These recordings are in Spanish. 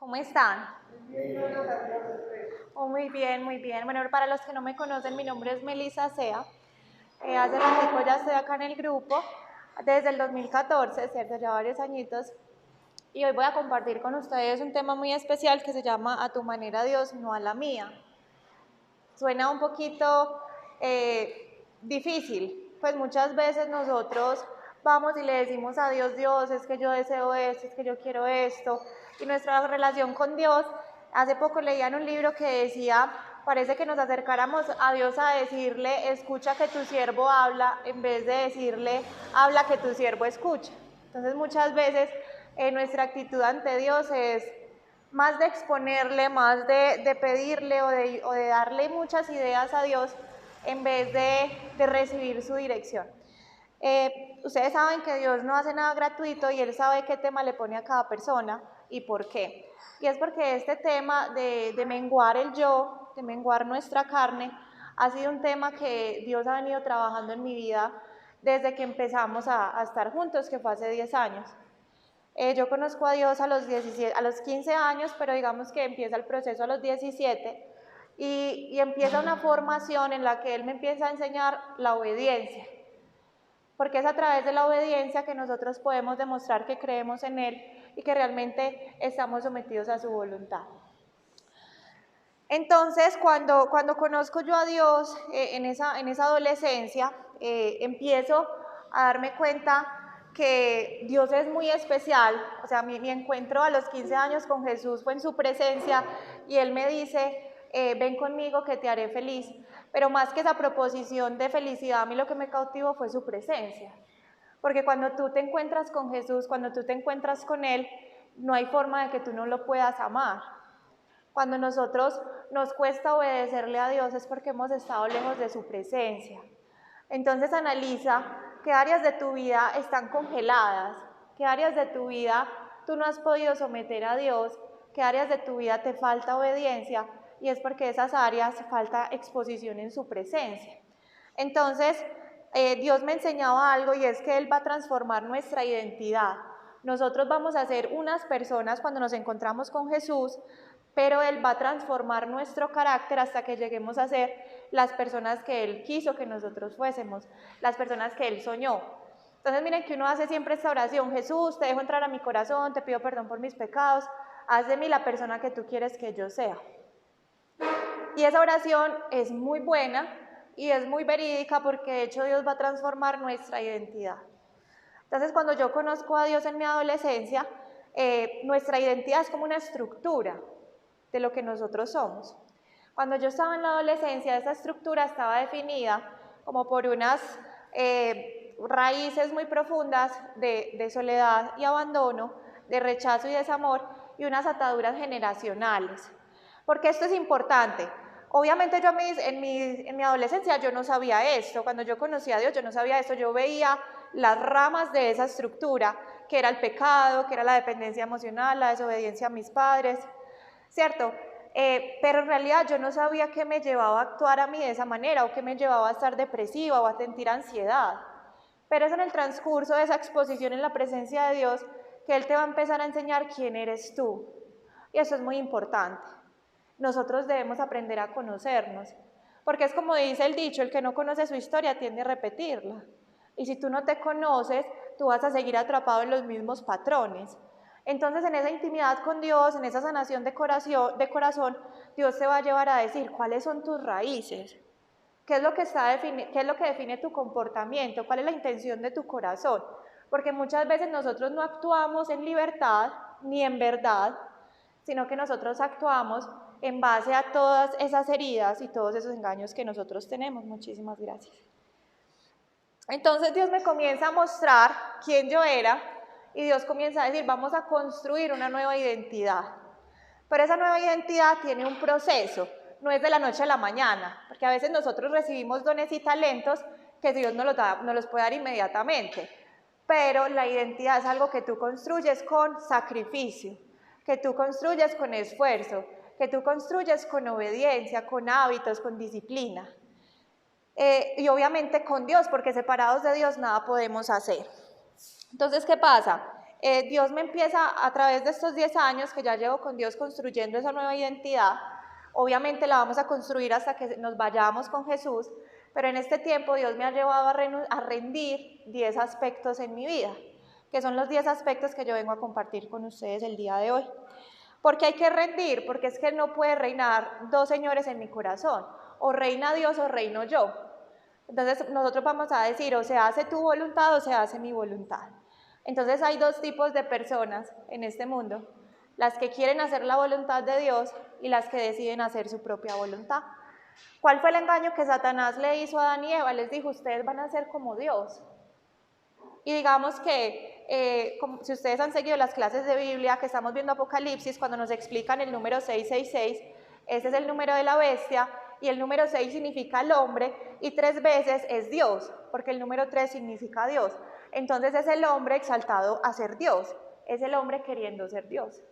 ¿Cómo están? Oh, muy bien, muy bien. Bueno, para los que no me conocen, mi nombre es Melissa Sea. Hace ratito ya estoy acá en el grupo, desde el 2014, ¿cierto? Ya varios añitos. Y hoy voy a compartir con ustedes un tema muy especial que se llama A tu manera, Dios, no a la mía. Suena un poquito difícil, pues muchas veces nosotros vamos y le decimos a Dios, Dios, es que yo deseo esto, es que yo quiero esto, y nuestra relación con Dios, hace poco leía en un libro que decía, parece que nos acercáramos a Dios a decirle, escucha que tu siervo habla, en vez de decirle, habla que tu siervo escucha. Entonces muchas veces nuestra actitud ante Dios es más de exponerle, más de pedirle o de darle muchas ideas a Dios en vez de recibir su dirección. Ustedes saben que Dios no hace nada gratuito y Él sabe qué tema le pone a cada persona y por qué. Y es porque este tema de menguar el yo, de menguar nuestra carne, ha sido un tema que Dios ha venido trabajando en mi vida desde que empezamos a estar juntos, que fue hace 10 años. Yo conozco a Dios a los 15 años, pero digamos que empieza el proceso a los 17 y empieza una formación en la que Él me empieza a enseñar la obediencia, porque es a través de la obediencia que nosotros podemos demostrar que creemos en Él y que realmente estamos sometidos a su voluntad. Entonces, cuando conozco yo a Dios en esa adolescencia, empiezo a darme cuenta que Dios es muy especial. O sea, mi encuentro a los 15 años con Jesús fue en su presencia y Él me dice, ven conmigo que te haré feliz. Pero más que esa proposición de felicidad, a mí lo que me cautivó fue su presencia. Porque cuando tú te encuentras con Jesús, cuando tú te encuentras con Él, no hay forma de que tú no lo puedas amar. Cuando nosotros nos cuesta obedecerle a Dios es porque hemos estado lejos de su presencia. Entonces analiza qué áreas de tu vida están congeladas, qué áreas de tu vida tú no has podido someter a Dios, qué áreas de tu vida te falta obediencia y es porque esas áreas falta exposición en su presencia. Entonces Dios me enseñaba algo y es que Él va a transformar nuestra identidad. Nosotros vamos a ser unas personas cuando nos encontramos con Jesús, pero Él va a transformar nuestro carácter hasta que lleguemos a ser las personas que Él quiso que nosotros fuésemos, las personas que Él soñó. Entonces miren que uno hace siempre esta oración, Jesús, te dejo entrar a mi corazón, te pido perdón por mis pecados, haz de mí la persona que tú quieres que yo sea. Y esa oración es muy buena y es muy verídica porque de hecho Dios va a transformar nuestra identidad. Entonces cuando yo conozco a Dios en mi adolescencia, nuestra identidad es como una estructura de lo que nosotros somos. Cuando yo estaba en la adolescencia, esa estructura estaba definida como por unas raíces muy profundas de soledad y abandono, de rechazo y desamor y unas ataduras generacionales. Porque esto es importante. Obviamente yo en mi adolescencia yo no sabía esto, cuando yo conocí a Dios yo no sabía esto, yo veía las ramas de esa estructura, que era el pecado, que era la dependencia emocional, la desobediencia a mis padres, ¿cierto? Pero en realidad yo no sabía qué me llevaba a actuar a mí de esa manera o qué me llevaba a estar depresiva o a sentir ansiedad. Pero es en el transcurso de esa exposición en la presencia de Dios que Él te va a empezar a enseñar quién eres tú. Y eso es muy importante. Nosotros debemos aprender a conocernos, porque es como dice el dicho, el que no conoce su historia tiende a repetirla. Y si tú no te conoces, tú vas a seguir atrapado en los mismos patrones. Entonces en esa intimidad con Dios, en esa sanación de corazón, Dios te va a llevar a decir cuáles son tus raíces, qué es lo que define tu comportamiento, cuál es la intención de tu corazón. Porque muchas veces nosotros no actuamos en libertad ni en verdad, sino que nosotros actuamos en base a todas esas heridas y todos esos engaños que nosotros tenemos. Muchísimas gracias. Entonces Dios me comienza a mostrar quién yo era y Dios comienza a decir, vamos a construir una nueva identidad. Pero esa nueva identidad tiene un proceso, no es de la noche a la mañana, porque a veces nosotros recibimos dones y talentos que Dios nos los puede dar inmediatamente. Pero la identidad es algo que tú construyes con sacrificio, que tú construyes con esfuerzo, que tú construyes con obediencia, con hábitos, con disciplina. Y obviamente con Dios, porque separados de Dios nada podemos hacer. Entonces, ¿qué pasa? Dios me empieza a través de estos 10 años que ya llevo con Dios construyendo esa nueva identidad. Obviamente la vamos a construir hasta que nos vayamos con Jesús, pero en este tiempo Dios me ha llevado a rendir 10 aspectos en mi vida, que son los 10 aspectos que yo vengo a compartir con ustedes el día de hoy. ¿Por qué hay que rendir? Porque es que no puede reinar dos señores en mi corazón, o reina Dios o reino yo. Entonces nosotros vamos a decir, o se hace tu voluntad o se hace mi voluntad. Entonces hay dos tipos de personas en este mundo, las que quieren hacer la voluntad de Dios y las que deciden hacer su propia voluntad. ¿Cuál fue el engaño que Satanás le hizo a Adán y Eva? Les dijo, ustedes van a ser como Dios. Y digamos que, si ustedes han seguido las clases de Biblia, que estamos viendo Apocalipsis, cuando nos explican el número 666, ese es el número de la bestia, y el número 6 significa el hombre, y 3 veces es Dios, porque el número 3 significa Dios. Entonces es el hombre exaltado a ser Dios, es el hombre queriendo ser Dios.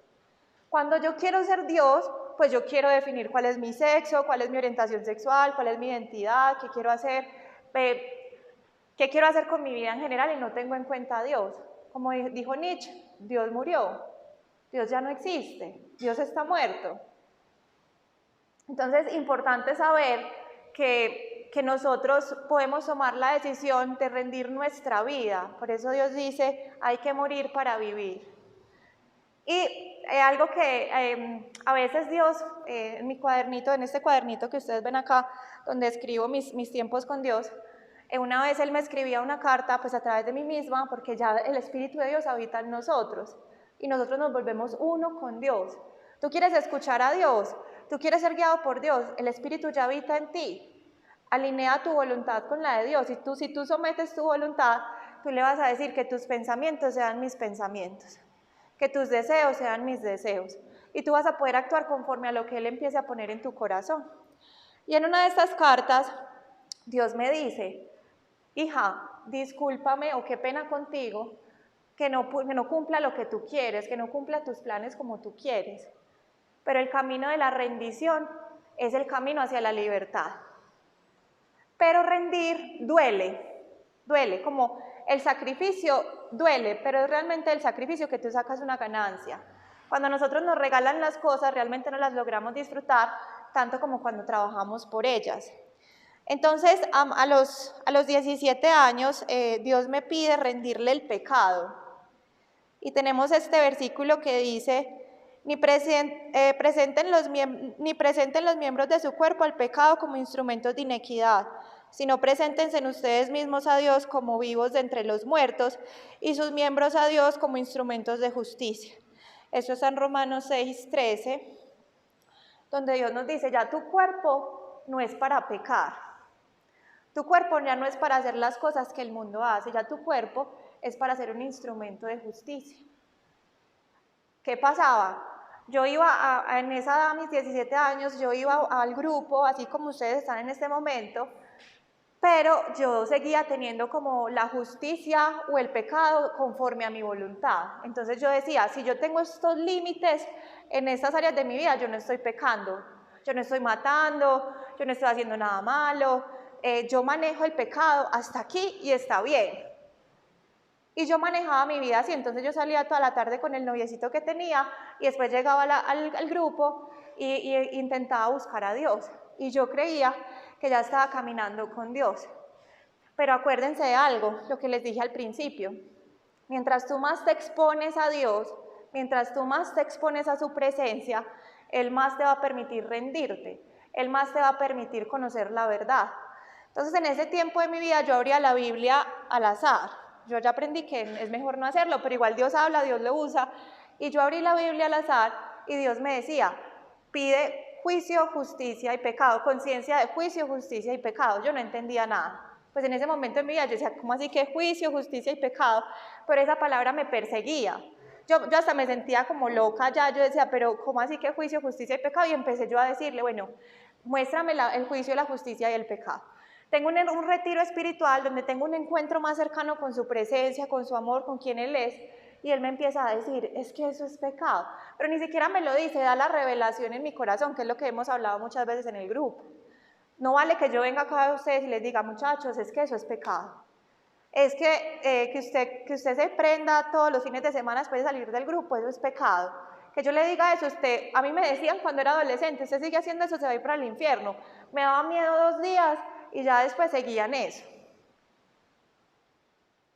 Cuando yo quiero ser Dios, pues yo quiero definir cuál es mi sexo, cuál es mi orientación sexual, cuál es mi identidad, qué quiero hacer, qué quiero hacer con mi vida en general, y no tengo en cuenta a Dios. Como dijo Nietzsche, Dios murió, Dios ya no existe, Dios está muerto. Entonces, importante saber que nosotros podemos tomar la decisión de rendir nuestra vida. Por eso Dios dice, hay que morir para vivir. Y algo que a veces Dios, en mi cuadernito, en este cuadernito que ustedes ven acá, donde escribo mis tiempos con Dios, una vez Él me escribía una carta pues a través de mí misma, porque ya el Espíritu de Dios habita en nosotros, y nosotros nos volvemos uno con Dios. Tú quieres escuchar a Dios, tú quieres ser guiado por Dios, el Espíritu ya habita en ti. Alinea tu voluntad con la de Dios, si tú sometes tu voluntad, tú le vas a decir que tus pensamientos sean mis pensamientos, que tus deseos sean mis deseos, y tú vas a poder actuar conforme a lo que Él empiece a poner en tu corazón. Y en una de estas cartas, Dios me dice, hija, discúlpame o qué pena contigo, que no cumpla lo que tú quieres, que no cumpla tus planes como tú quieres, pero el camino de la rendición es el camino hacia la libertad. Pero rendir duele, como el sacrificio duele, pero es realmente el sacrificio que tú sacas una ganancia. Cuando nosotros nos regalan las cosas, realmente no las logramos disfrutar tanto como cuando trabajamos por ellas. Entonces, a los 17 años, Dios me pide rendirle el pecado. Y tenemos este versículo que dice, ni presenten los miembros de su cuerpo al pecado como instrumentos de inequidad, sino preséntense en ustedes mismos a Dios como vivos de entre los muertos y sus miembros a Dios como instrumentos de justicia. Eso está en Romanos 6:13, donde Dios nos dice, ya tu cuerpo no es para pecar, tu cuerpo ya no es para hacer las cosas que el mundo hace, ya tu cuerpo es para ser un instrumento de justicia. ¿Qué pasaba? Yo iba en esa edad, a mis 17 años, yo iba al grupo, así como ustedes están en este momento, pero yo seguía teniendo como la justicia o el pecado conforme a mi voluntad. Entonces yo decía, si yo tengo estos límites en estas áreas de mi vida, yo no estoy pecando, yo no estoy matando, yo no estoy haciendo nada malo, yo manejo el pecado hasta aquí y está bien. Y yo manejaba mi vida así, entonces yo salía toda la tarde con el noviecito que tenía y después llegaba al grupo e intentaba buscar a Dios. Y yo creía que ya estaba caminando con Dios. Pero acuérdense de algo, lo que les dije al principio. Mientras tú más te expones a Dios, mientras tú más te expones a su presencia, Él más te va a permitir rendirte, Él más te va a permitir conocer la verdad. Entonces en ese tiempo de mi vida yo abría la Biblia al azar. Yo ya aprendí que es mejor no hacerlo, pero igual Dios habla, Dios lo usa. Y yo abrí la Biblia al azar y Dios me decía, pide juicio, justicia y pecado, conciencia de juicio, justicia y pecado. Yo no entendía nada. Pues en ese momento en mi vida yo decía, ¿cómo así que juicio, justicia y pecado? Pero esa palabra me perseguía. Yo hasta me sentía como loca ya, yo decía, pero ¿cómo así que juicio, justicia y pecado? Y empecé yo a decirle, bueno, muéstrame el juicio, la justicia y el pecado. Tengo un retiro espiritual donde tengo un encuentro más cercano con su presencia, con su amor, con quien Él es, y Él me empieza a decir, es que eso es pecado, pero ni siquiera me lo dice, da la revelación en mi corazón, que es lo que hemos hablado muchas veces en el grupo. No vale que yo venga acá a ustedes y les diga, muchachos, es que eso es pecado. es que usted se prenda todos los fines de semana después de salir del grupo, eso es pecado. Que yo le diga eso, a mí me decían cuando era adolescente, usted sigue haciendo eso, se va a ir para el infierno. Me daba miedo 2 días y ya después seguían eso.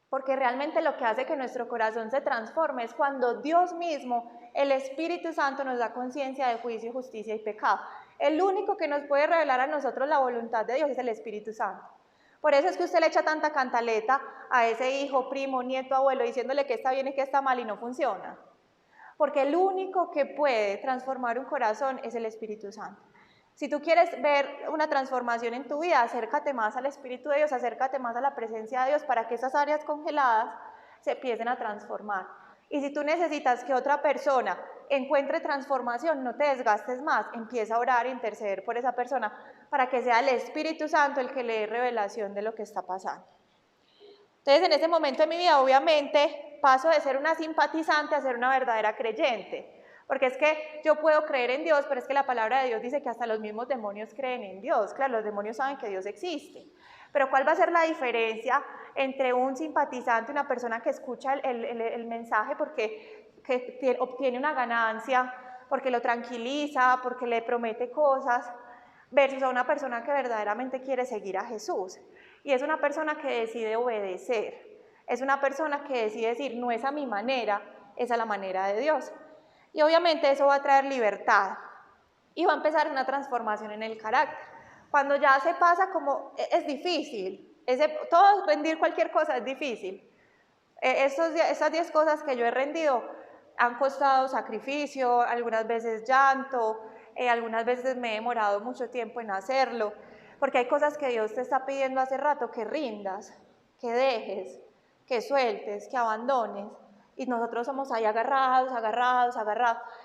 Porque realmente lo que hace que nuestro corazón se transforme es cuando Dios mismo, el Espíritu Santo, nos da conciencia de juicio, justicia y pecado. El único que nos puede revelar a nosotros la voluntad de Dios es el Espíritu Santo. Por eso es que usted le echa tanta cantaleta a ese hijo, primo, nieto, abuelo, diciéndole que está bien y que está mal y no funciona. Porque el único que puede transformar un corazón es el Espíritu Santo. Si tú quieres ver una transformación en tu vida, acércate más al Espíritu de Dios, acércate más a la presencia de Dios para que esas áreas congeladas se empiecen a transformar. Y si tú necesitas que otra persona encuentre transformación, no te desgastes más, empieza a orar e interceder por esa persona para que sea el Espíritu Santo el que le dé revelación de lo que está pasando. Entonces, en ese momento de mi vida, obviamente, paso de ser una simpatizante a ser una verdadera creyente. Porque es que yo puedo creer en Dios, pero es que la palabra de Dios dice que hasta los mismos demonios creen en Dios. Claro, los demonios saben que Dios existe. Pero ¿cuál va a ser la diferencia entre un simpatizante, una persona que escucha el mensaje porque obtiene una ganancia, porque lo tranquiliza, porque le promete cosas, versus a una persona que verdaderamente quiere seguir a Jesús? Y es una persona que decide obedecer. Es una persona que decide decir, no es a mi manera, es a la manera de Dios. Y obviamente eso va a traer libertad y va a empezar una transformación en el carácter. Cuando ya se pasa como, es difícil, todo rendir cualquier cosa es difícil. Esas 10 cosas que yo he rendido han costado sacrificio, algunas veces llanto, algunas veces me he demorado mucho tiempo en hacerlo, porque hay cosas que Dios te está pidiendo hace rato que rindas, que dejes, que sueltes, que abandones. Y nosotros somos ahí agarrados,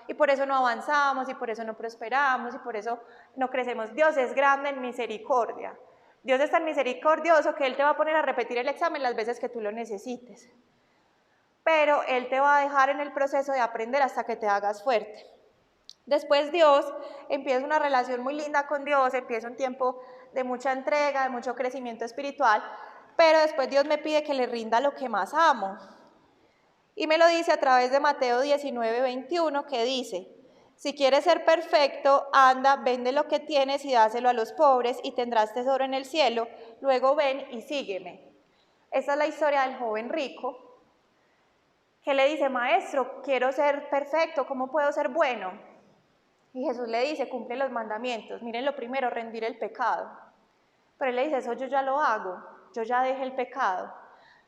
y por eso no avanzamos, y por eso no prosperamos, y por eso no crecemos. Dios es grande en misericordia. Dios es tan misericordioso que Él te va a poner a repetir el examen las veces que tú lo necesites. Pero Él te va a dejar en el proceso de aprender hasta que te hagas fuerte. Después Dios empieza una relación muy linda con Dios, empieza un tiempo de mucha entrega, de mucho crecimiento espiritual, pero después Dios me pide que le rinda lo que más amo. Y me lo dice a través de Mateo 19:21, que dice, si quieres ser perfecto, anda, vende lo que tienes y dáselo a los pobres y tendrás tesoro en el cielo, luego ven y sígueme. Esa es la historia del joven rico, que le dice, maestro, quiero ser perfecto, ¿cómo puedo ser bueno? Y Jesús le dice, cumple los mandamientos. Miren, lo primero, rendir el pecado. Pero él le dice, eso yo ya lo hago, yo ya dejé el pecado.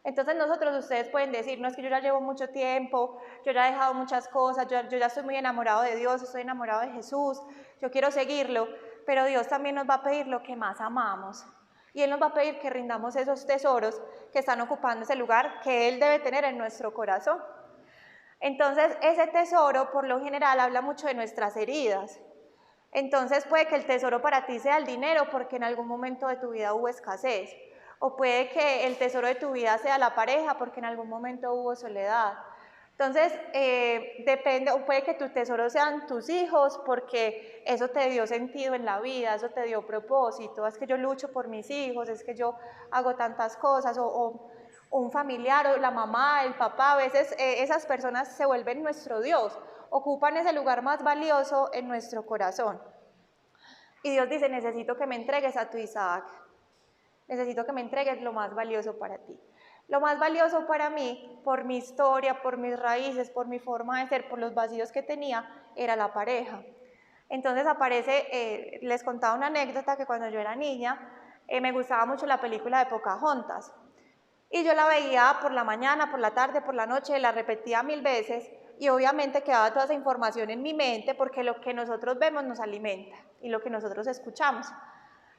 Entonces ustedes pueden decir, no, es que yo ya llevo mucho tiempo, yo ya he dejado muchas cosas, yo ya estoy muy enamorado de Dios, estoy enamorado de Jesús, yo quiero seguirlo, pero Dios también nos va a pedir lo que más amamos. Y Él nos va a pedir que rindamos esos tesoros que están ocupando ese lugar que Él debe tener en nuestro corazón. Entonces, ese tesoro, por lo general, habla mucho de nuestras heridas. Entonces, puede que el tesoro para ti sea el dinero porque en algún momento de tu vida hubo escasez. O puede que el tesoro de tu vida sea la pareja porque en algún momento hubo soledad. Entonces, depende, o puede que tu tesoro sean tus hijos porque eso te dio sentido en la vida, eso te dio propósito, es que yo lucho por mis hijos, es que yo hago tantas cosas, o un familiar, o la mamá, el papá, a veces esas personas se vuelven nuestro Dios, ocupan ese lugar más valioso en nuestro corazón. Y Dios dice, necesito que me entregues a tu Isaac. Necesito que me entregues lo más valioso para ti. Lo más valioso para mí, por mi historia, por mis raíces, por mi forma de ser, por los vacíos que tenía, era la pareja. Entonces aparece, les contaba una anécdota que cuando yo era niña, me gustaba mucho la película de Pocahontas. Y yo la veía por la mañana, por la tarde, por la noche, la repetía 1000 veces y obviamente quedaba toda esa información en mi mente porque lo que nosotros vemos nos alimenta y lo que nosotros escuchamos.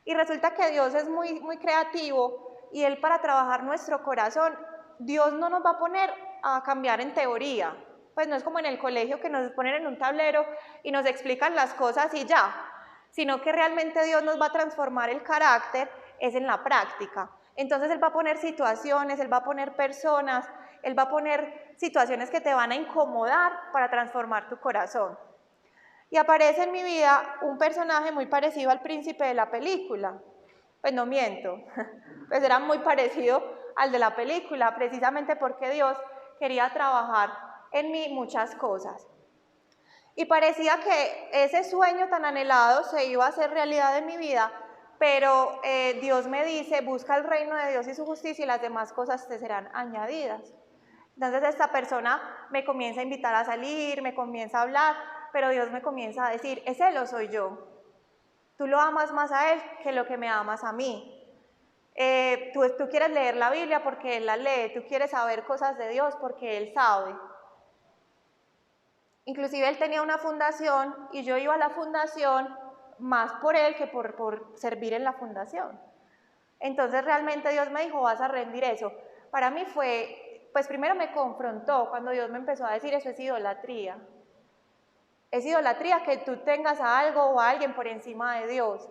Y resulta que Dios es muy creativo y Él para trabajar nuestro corazón, Dios no nos va a poner a cambiar en teoría. Pues no es como en el colegio que nos ponen en un tablero y nos explican las cosas y ya, sino que realmente Dios nos va a transformar el carácter, es en la práctica. Entonces Él va a poner situaciones, Él va a poner personas, Él va a poner situaciones que te van a incomodar para transformar tu corazón. Y aparece en mi vida un personaje muy parecido al príncipe de la película. Pues no miento, pues era muy parecido al de la película, precisamente porque Dios quería trabajar en mí muchas cosas. Y parecía que ese sueño tan anhelado se iba a hacer realidad en mi vida, pero Dios me dice, busca el reino de Dios y su justicia y las demás cosas te serán añadidas. Entonces esta persona me comienza a invitar a salir, me comienza a hablar, pero Dios me comienza a decir, es Él o soy yo. Tú lo amas más a Él que lo que me amas a mí. Tú quieres leer la Biblia porque Él la lee, tú quieres saber cosas de Dios porque Él sabe. Inclusive Él tenía una fundación y yo iba a la fundación más por Él que por servir en la fundación. Entonces realmente Dios me dijo, vas a rendir eso. Para mí fue, pues primero me confrontó cuando Dios me empezó a decir, eso es idolatría. Es idolatría que tú tengas a algo o a alguien por encima de Dios.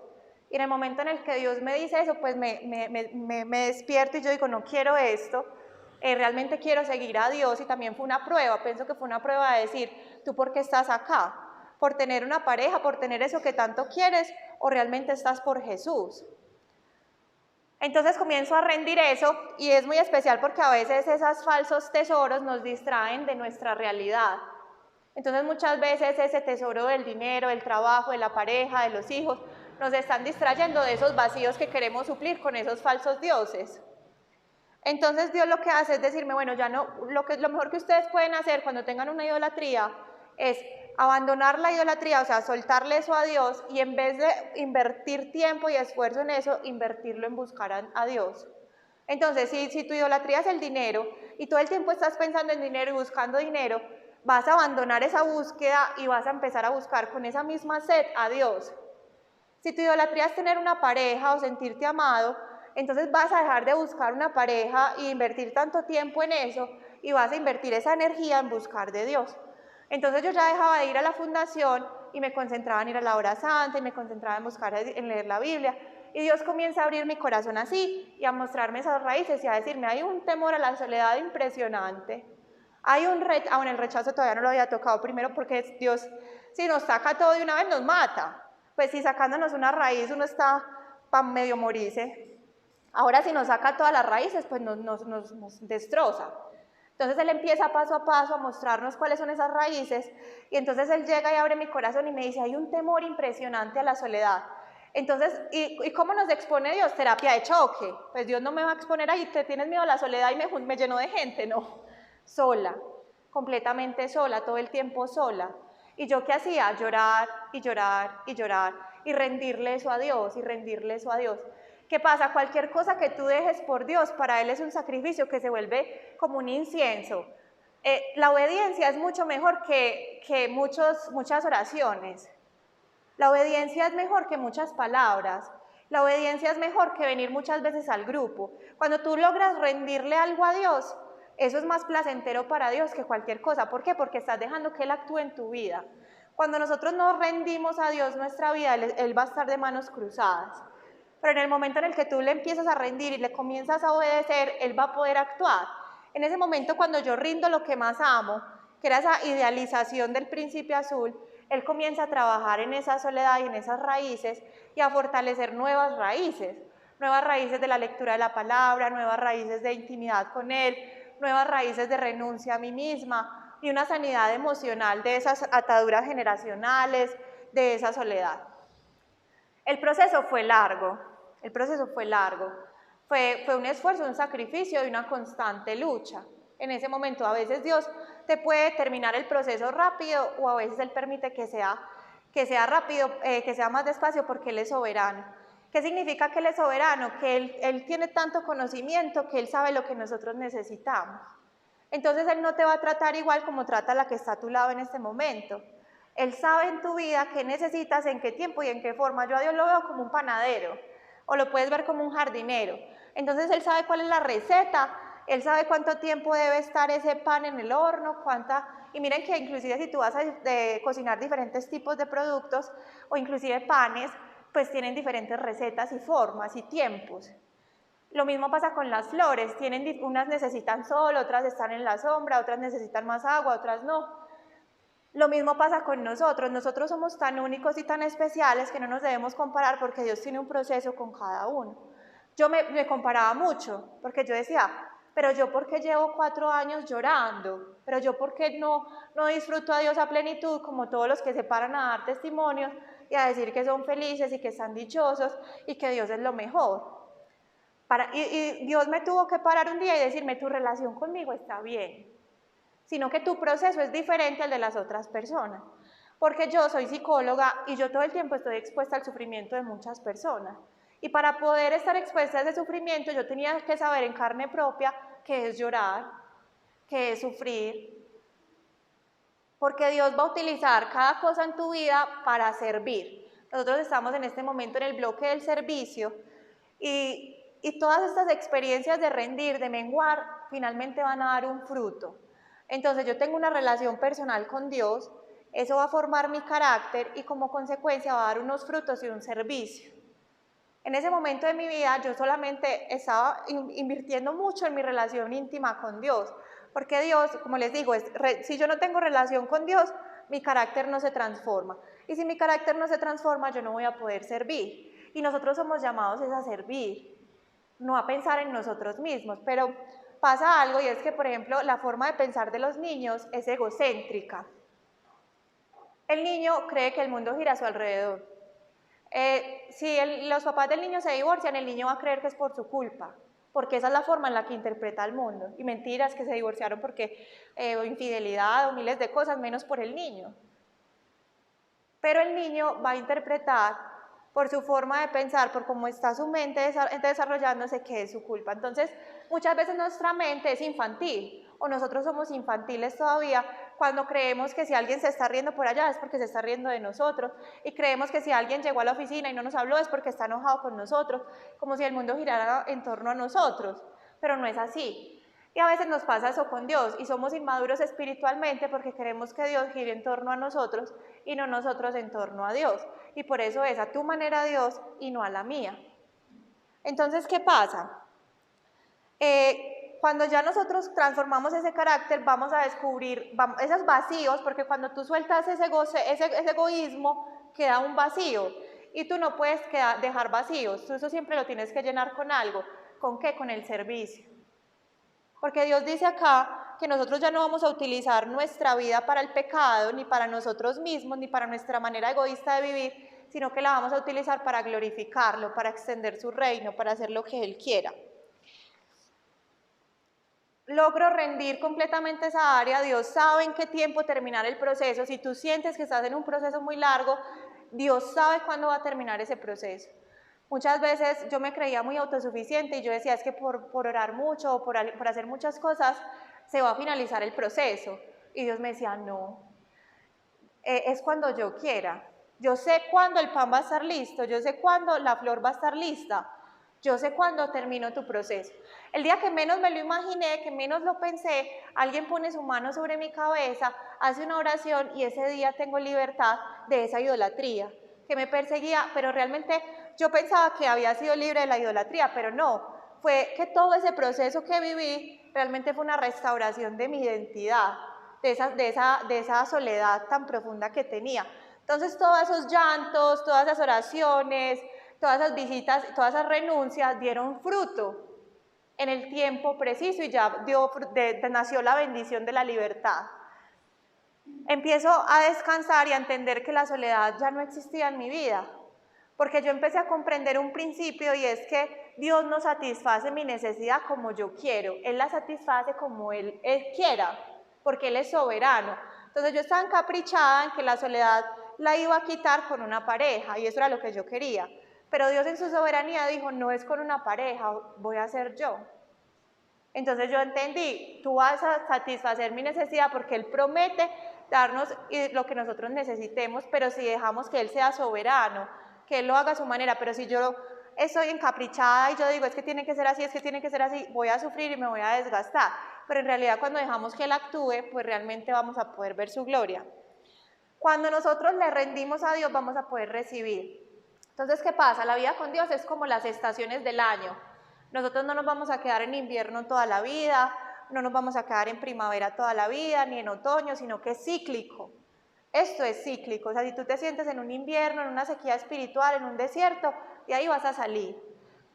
Y en el momento en el que Dios me dice eso, pues me despierto y yo digo, no quiero esto, realmente quiero seguir a Dios. Y también fue una prueba, pienso que fue una prueba de decir, ¿tú por qué estás acá? ¿Por tener una pareja, por tener eso que tanto quieres o realmente estás por Jesús? Entonces comienzo a rendir eso y es muy especial porque a veces esos falsos tesoros nos distraen de nuestra realidad. Entonces muchas veces ese tesoro del dinero, del trabajo, de la pareja, de los hijos, nos están distrayendo de esos vacíos que queremos suplir con esos falsos dioses. Entonces Dios lo que hace es decirme, bueno, ya no, lo mejor que ustedes pueden hacer cuando tengan una idolatría es abandonar la idolatría, o sea, soltarle eso a Dios y en vez de invertir tiempo y esfuerzo en eso, invertirlo en buscar a Dios. Entonces, si tu idolatría es el dinero y todo el tiempo estás pensando en dinero y buscando dinero, vas a abandonar esa búsqueda y vas a empezar a buscar con esa misma sed a Dios. Si tu idolatría es tener una pareja o sentirte amado, entonces vas a dejar de buscar una pareja e invertir tanto tiempo en eso y vas a invertir esa energía en buscar de Dios. Entonces yo ya dejaba de ir a la fundación y me concentraba en ir a la hora santa y me concentraba en buscar, en leer la Biblia. Y Dios comienza a abrir mi corazón así y a mostrarme esas raíces y a decirme, hay un temor a la soledad impresionante. Hay aún el rechazo todavía no lo había tocado, primero porque Dios, si nos saca todo de una vez, nos mata. Pues si sacándonos una raíz uno está para medio morirse. Ahora si nos saca todas las raíces, pues nos destroza. Entonces Él empieza paso a paso a mostrarnos cuáles son esas raíces y entonces Él llega y abre mi corazón y me dice, hay un temor impresionante a la soledad. Entonces, ¿y cómo nos expone Dios? Terapia de choque. Pues Dios no me va a exponer ahí, te tienes miedo a la soledad y me llenó de gente, no. Sola, completamente sola, todo el tiempo sola. ¿Y yo qué hacía? Llorar y llorar y llorar y rendirle eso a Dios y rendirle eso a Dios. ¿Qué pasa? Cualquier cosa que tú dejes por Dios, para Él es un sacrificio que se vuelve como un incienso. La obediencia es mucho mejor que muchas oraciones. La obediencia es mejor que muchas palabras. La obediencia es mejor que venir muchas veces al grupo. Cuando tú logras rendirle algo a Dios, eso es más placentero para Dios que cualquier cosa. ¿Por qué? Porque estás dejando que Él actúe en tu vida. Cuando nosotros nos rendimos a Dios nuestra vida, Él va a estar de manos cruzadas. Pero en el momento en el que tú le empiezas a rendir y le comienzas a obedecer, Él va a poder actuar. En ese momento cuando yo rindo lo que más amo, que era esa idealización del príncipe azul, Él comienza a trabajar en esa soledad y en esas raíces y a fortalecer nuevas raíces de la lectura de la palabra, nuevas raíces de intimidad con Él, nuevas raíces de renuncia a mí misma y una sanidad emocional de esas ataduras generacionales, de esa soledad. El proceso fue largo, fue un esfuerzo, un sacrificio y una constante lucha. En ese momento a veces Dios te puede terminar el proceso rápido o a veces Él permite que sea rápido, que sea más despacio porque Él es soberano. ¿Qué significa que Él es soberano? Que Él tiene tanto conocimiento que Él sabe lo que nosotros necesitamos. Entonces Él no te va a tratar igual como trata a la que está a tu lado en este momento. Él sabe en tu vida qué necesitas, en qué tiempo y en qué forma. Yo a Dios lo veo como un panadero o lo puedes ver como un jardinero. Entonces Él sabe cuál es la receta, Él sabe cuánto tiempo debe estar ese pan en el horno, y miren que inclusive si tú vas a cocinar diferentes tipos de productos o inclusive panes, pues tienen diferentes recetas y formas y tiempos. Lo mismo pasa con las flores, unas necesitan sol, otras están en la sombra, otras necesitan más agua, otras no. Lo mismo pasa con nosotros somos tan únicos y tan especiales que no nos debemos comparar porque Dios tiene un proceso con cada uno. yo me comparaba mucho, porque yo decía, pero yo ¿por qué llevo 4 años llorando? Pero yo ¿por qué no disfruto a Dios a plenitud como todos los que se paran a dar testimonios y a decir que son felices y que están dichosos y que Dios es lo mejor? Y Dios me tuvo que parar un día y decirme, tu relación conmigo está bien, sino que tu proceso es diferente al de las otras personas. Porque yo soy psicóloga y yo todo el tiempo estoy expuesta al sufrimiento de muchas personas. Y para poder estar expuesta a ese sufrimiento yo tenía que saber en carne propia qué es llorar, qué es sufrir. Porque Dios va a utilizar cada cosa en tu vida para servir. Nosotros estamos en este momento en el bloque del servicio y todas estas experiencias de rendir, de menguar, finalmente van a dar un fruto. Entonces yo tengo una relación personal con Dios, eso va a formar mi carácter y como consecuencia va a dar unos frutos y un servicio. En ese momento de mi vida yo solamente estaba invirtiendo mucho en mi relación íntima con Dios, porque Dios, como les digo, si yo no tengo relación con Dios, mi carácter no se transforma. Y si mi carácter no se transforma, yo no voy a poder servir. Y nosotros somos llamados a servir, no a pensar en nosotros mismos. Pero pasa algo y es que, por ejemplo, la forma de pensar de los niños es egocéntrica. El niño cree que el mundo gira a su alrededor. Si los papás del niño se divorcian, el niño va a creer que es por su culpa, porque esa es la forma en la que interpreta el mundo. Y mentiras, que se divorciaron porque infidelidad o miles de cosas, menos por el niño. Pero el niño va a interpretar por su forma de pensar, por cómo está su mente desarrollándose, que es su culpa. Entonces, muchas veces nuestra mente es infantil, o nosotros somos infantiles todavía cuando creemos que si alguien se está riendo por allá es porque se está riendo de nosotros, y creemos que si alguien llegó a la oficina y no nos habló es porque está enojado con nosotros, como si el mundo girara en torno a nosotros, pero no es así. Y a veces nos pasa eso con Dios y somos inmaduros espiritualmente porque queremos que Dios gire en torno a nosotros y no nosotros en torno a Dios. Y por eso es a tu manera Dios y no a la mía. Entonces, ¿qué pasa? Cuando ya nosotros transformamos ese carácter, vamos a descubrir esos vacíos, porque cuando tú sueltas ese egoísmo, queda un vacío. Y tú no puedes dejar vacíos, tú eso siempre lo tienes que llenar con algo. ¿Con qué? Con el servicio. Porque Dios dice acá que nosotros ya no vamos a utilizar nuestra vida para el pecado, ni para nosotros mismos, ni para nuestra manera egoísta de vivir, sino que la vamos a utilizar para glorificarlo, para extender su reino, para hacer lo que Él quiera. Logro rendir completamente esa área, Dios sabe en qué tiempo terminar el proceso. Si tú sientes que estás en un proceso muy largo, Dios sabe cuándo va a terminar ese proceso. Muchas veces yo me creía muy autosuficiente y yo decía, es que por orar mucho o por hacer muchas cosas, se va a finalizar el proceso. Y Dios me decía, no, es cuando yo quiera. Yo sé cuándo el pan va a estar listo, yo sé cuándo la flor va a estar lista, yo sé cuándo termino tu proceso. El día que menos me lo imaginé, que menos lo pensé, alguien pone su mano sobre mi cabeza, hace una oración y ese día tengo libertad de esa idolatría que me perseguía, pero realmente yo pensaba que había sido libre de la idolatría, pero no, fue que todo ese proceso que viví realmente fue una restauración de mi identidad, de esa soledad tan profunda que tenía. Entonces todos esos llantos, todas esas oraciones, todas esas visitas, todas esas renuncias dieron fruto en el tiempo preciso y ya nació la bendición de la libertad. Empiezo a descansar y a entender que la soledad ya no existía en mi vida, porque yo empecé a comprender un principio y es que Dios no satisface mi necesidad como yo quiero, Él la satisface como Él quiera, porque Él es soberano. Entonces yo estaba encaprichada en que la soledad la iba a quitar con una pareja y eso era lo que yo quería, pero Dios en su soberanía dijo, no es con una pareja, voy a ser yo. Entonces yo entendí, tú vas a satisfacer mi necesidad porque Él promete darnos lo que nosotros necesitemos, pero si dejamos que Él sea soberano, que Él lo haga a su manera, pero si yo estoy encaprichada y yo digo, es que tiene que ser así, es que tiene que ser así, voy a sufrir y me voy a desgastar, pero en realidad cuando dejamos que Él actúe, pues realmente vamos a poder ver su gloria. Cuando nosotros le rendimos a Dios, vamos a poder recibir. Entonces, ¿qué pasa? La vida con Dios es como las estaciones del año. Nosotros no nos vamos a quedar en invierno toda la vida, no nos vamos a quedar en primavera toda la vida, ni en otoño, sino que es cíclico. Esto es cíclico, o sea, si tú te sientes en un invierno, en una sequía espiritual, en un desierto, de ahí vas a salir.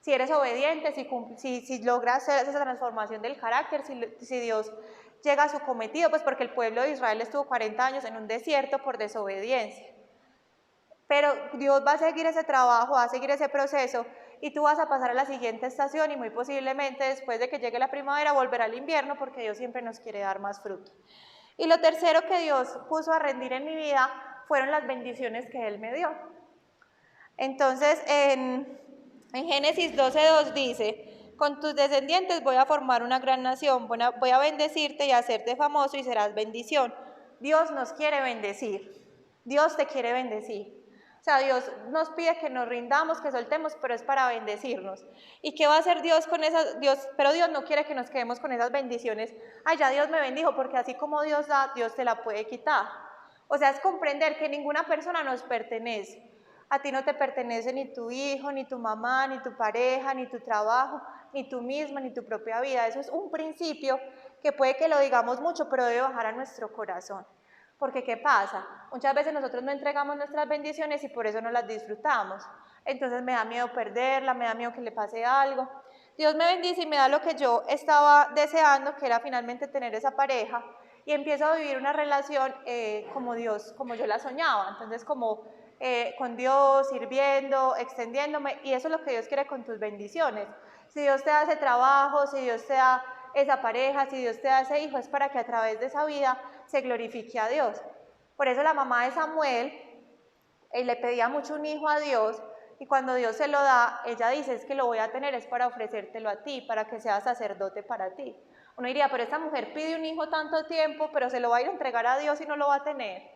si eres obediente, si logras esa transformación del carácter, si Dios llega a su cometido, pues porque el pueblo de Israel estuvo 40 años en un desierto por desobediencia. Pero Dios va a seguir ese trabajo, va a seguir ese proceso, y tú vas a pasar a la siguiente estación y muy posiblemente después de que llegue la primavera volverá al invierno, porque Dios siempre nos quiere dar más fruto. Y lo tercero que Dios puso a rendir en mi vida fueron las bendiciones que Él me dio. Entonces, en Génesis 12:2 dice: con tus descendientes voy a formar una gran nación, voy a bendecirte y hacerte famoso y serás bendición. Dios nos quiere bendecir, Dios te quiere bendecir. O sea, Dios nos pide que nos rindamos, que soltemos, pero es para bendecirnos. ¿Y qué va a hacer Dios con esas? Pero Dios no quiere que nos quedemos con esas bendiciones. Ay, ya Dios me bendijo, porque así como Dios da, Dios te la puede quitar. O sea, es comprender que ninguna persona nos pertenece. A ti no te pertenece ni tu hijo, ni tu mamá, ni tu pareja, ni tu trabajo, ni tú misma, ni tu propia vida. Eso es un principio que puede que lo digamos mucho, pero debe bajar a nuestro corazón. Porque ¿qué pasa? Muchas veces nosotros no entregamos nuestras bendiciones y por eso no las disfrutamos. Entonces me da miedo perderla, me da miedo que le pase algo. Dios me bendice y me da lo que yo estaba deseando, que era finalmente tener esa pareja, y empiezo a vivir una relación como yo la soñaba. Entonces con Dios, sirviendo, extendiéndome, y eso es lo que Dios quiere con tus bendiciones. Si Dios te da ese trabajo, si Dios te da esa pareja, si Dios te da ese hijo, es para que a través de esa vida se glorifique a Dios. Por eso la mamá de Samuel le pedía mucho un hijo a Dios, y cuando Dios se lo da, ella dice: es que lo voy a tener, es para ofrecértelo a ti, para que sea sacerdote para ti. Uno diría: pero esta mujer pide un hijo tanto tiempo, pero se lo va a ir a entregar a Dios y no lo va a tener.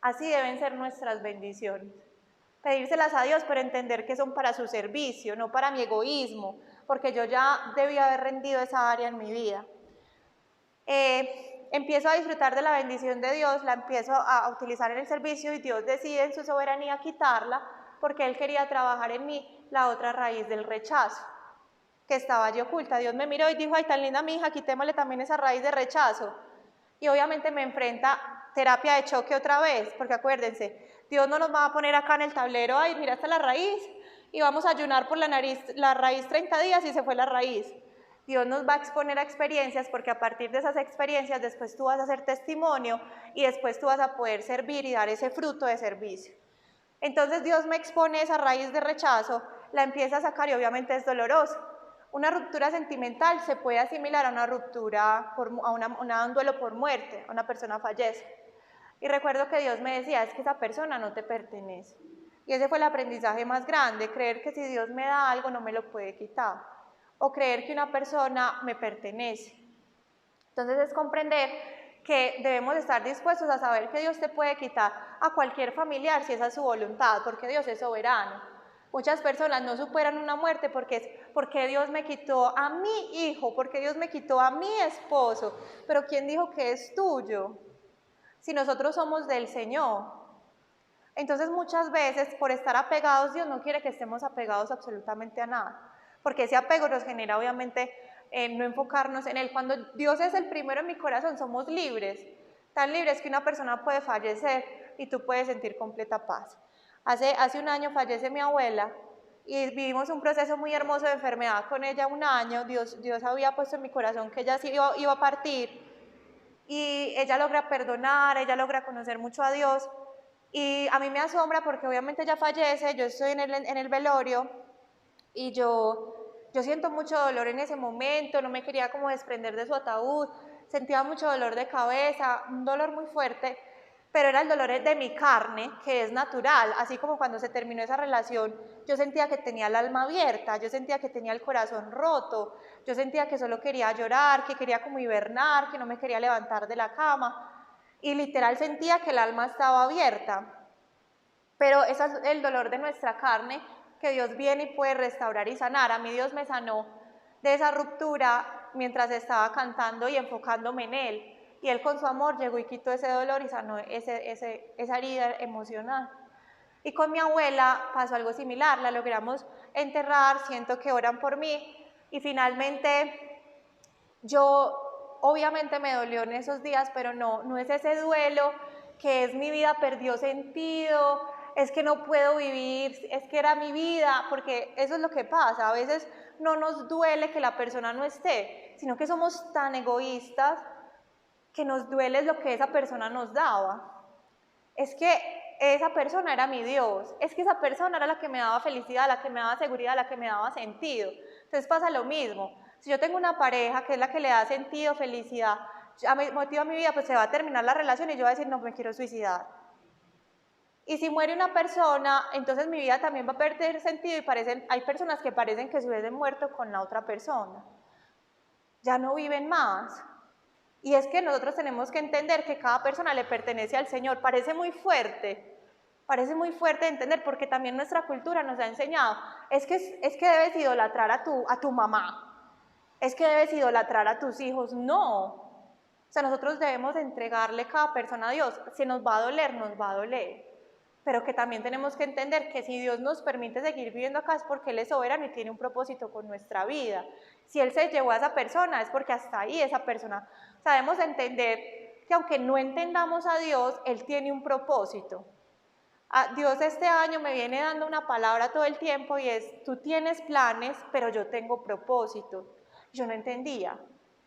Así deben ser nuestras bendiciones. Pedírselas a Dios, pero entender que son para su servicio, no para mi egoísmo, porque yo ya debía haber rendido esa área en mi vida. Empiezo a disfrutar de la bendición de Dios, la empiezo a utilizar en el servicio, y Dios decide en su soberanía quitarla, porque Él quería trabajar en mí la otra raíz del rechazo, que estaba allí oculta. Dios me miró y dijo: ay, tan linda mi hija, quitémosle también esa raíz de rechazo. Y obviamente me enfrenta terapia de choque otra vez, porque acuérdense, Dios no nos va a poner acá en el tablero: ay, mira, esta es la raíz, y vamos a ayunar por la raíz 30 días y se fue la raíz. Dios nos va a exponer a experiencias, porque a partir de esas experiencias después tú vas a hacer testimonio, y después tú vas a poder servir y dar ese fruto de servicio. Entonces Dios me expone esa raíz de rechazo, la empieza a sacar, y obviamente es doloroso. Una ruptura sentimental se puede asimilar a una ruptura, a un duelo por muerte, a una persona fallece. Y recuerdo que Dios me decía: es que esa persona no te pertenece. Y ese fue el aprendizaje más grande: creer que si Dios me da algo no me lo puede quitar, o creer que una persona me pertenece. Entonces es comprender que debemos estar dispuestos a saber que Dios te puede quitar a cualquier familiar si esa es su voluntad, porque Dios es soberano. Muchas personas no superan una muerte porque es: porque Dios me quitó a mi hijo, porque Dios me quitó a mi esposo. Pero ¿quién dijo que es tuyo? Si nosotros somos del Señor. Entonces muchas veces, por estar apegados, Dios no quiere que estemos apegados absolutamente a nada, porque ese apego nos genera obviamente no enfocarnos en Él. Cuando Dios es el primero en mi corazón, somos libres, tan libres que una persona puede fallecer y tú puedes sentir completa paz. Hace un año fallece mi abuela, y vivimos un proceso muy hermoso de enfermedad con ella. un año, Dios había puesto en mi corazón que ella sí iba a partir, y ella logra perdonar, ella logra conocer mucho a Dios. Y a mí me asombra porque obviamente ella fallece, yo estoy en el velorio, y yo siento mucho dolor en ese momento, no me quería como desprender de su ataúd, sentía mucho dolor de cabeza, un dolor muy fuerte, pero era el dolor de mi carne, que es natural. Así como cuando se terminó esa relación, yo sentía que tenía el alma abierta, yo sentía que tenía el corazón roto, yo sentía que solo quería llorar, que quería como hibernar, que no me quería levantar de la cama, y literal sentía que el alma estaba abierta. Pero ese es el dolor de nuestra carne, que Dios viene y puede restaurar y sanar. A mí Dios me sanó de esa ruptura mientras estaba cantando y enfocándome en Él. Y Él con su amor llegó y quitó ese dolor y sanó esa herida emocional. Y con mi abuela pasó algo similar, la logramos enterrar, siento que oran por mí, y finalmente yo obviamente me dolió en esos días, pero no es ese duelo que es mi vida perdió sentido, es que no puedo vivir, es que era mi vida, porque eso es lo que pasa, a veces no nos duele que la persona no esté, sino que somos tan egoístas que nos duele lo que esa persona nos daba. Es que esa persona era mi Dios, es que esa persona era la que me daba felicidad, la que me daba seguridad, la que me daba sentido. Entonces pasa lo mismo, si yo tengo una pareja que es la que le da sentido, felicidad, motivo a mi vida, pues se va a terminar la relación y yo voy a decir, no, me quiero suicidar. Y si muere una persona, entonces mi vida también va a perder sentido y hay personas que parecen que se hubiesen muerto con la otra persona. Ya no viven más. Y es que nosotros tenemos que entender que cada persona le pertenece al Señor. Parece muy fuerte entender, porque también nuestra cultura nos ha enseñado, es que debes idolatrar a tu mamá, es que debes idolatrar a tus hijos. No, o sea, nosotros debemos entregarle cada persona a Dios. Si nos va a doler, nos va a doler, pero que también tenemos que entender que si Dios nos permite seguir viviendo acá es porque Él es soberano y tiene un propósito con nuestra vida. Si Él se llevó a esa persona es porque hasta ahí esa persona, sabemos entender que aunque no entendamos a Dios, Él tiene un propósito. Dios este año me viene dando una palabra todo el tiempo y es, tú tienes planes, pero yo tengo propósito. Yo no entendía.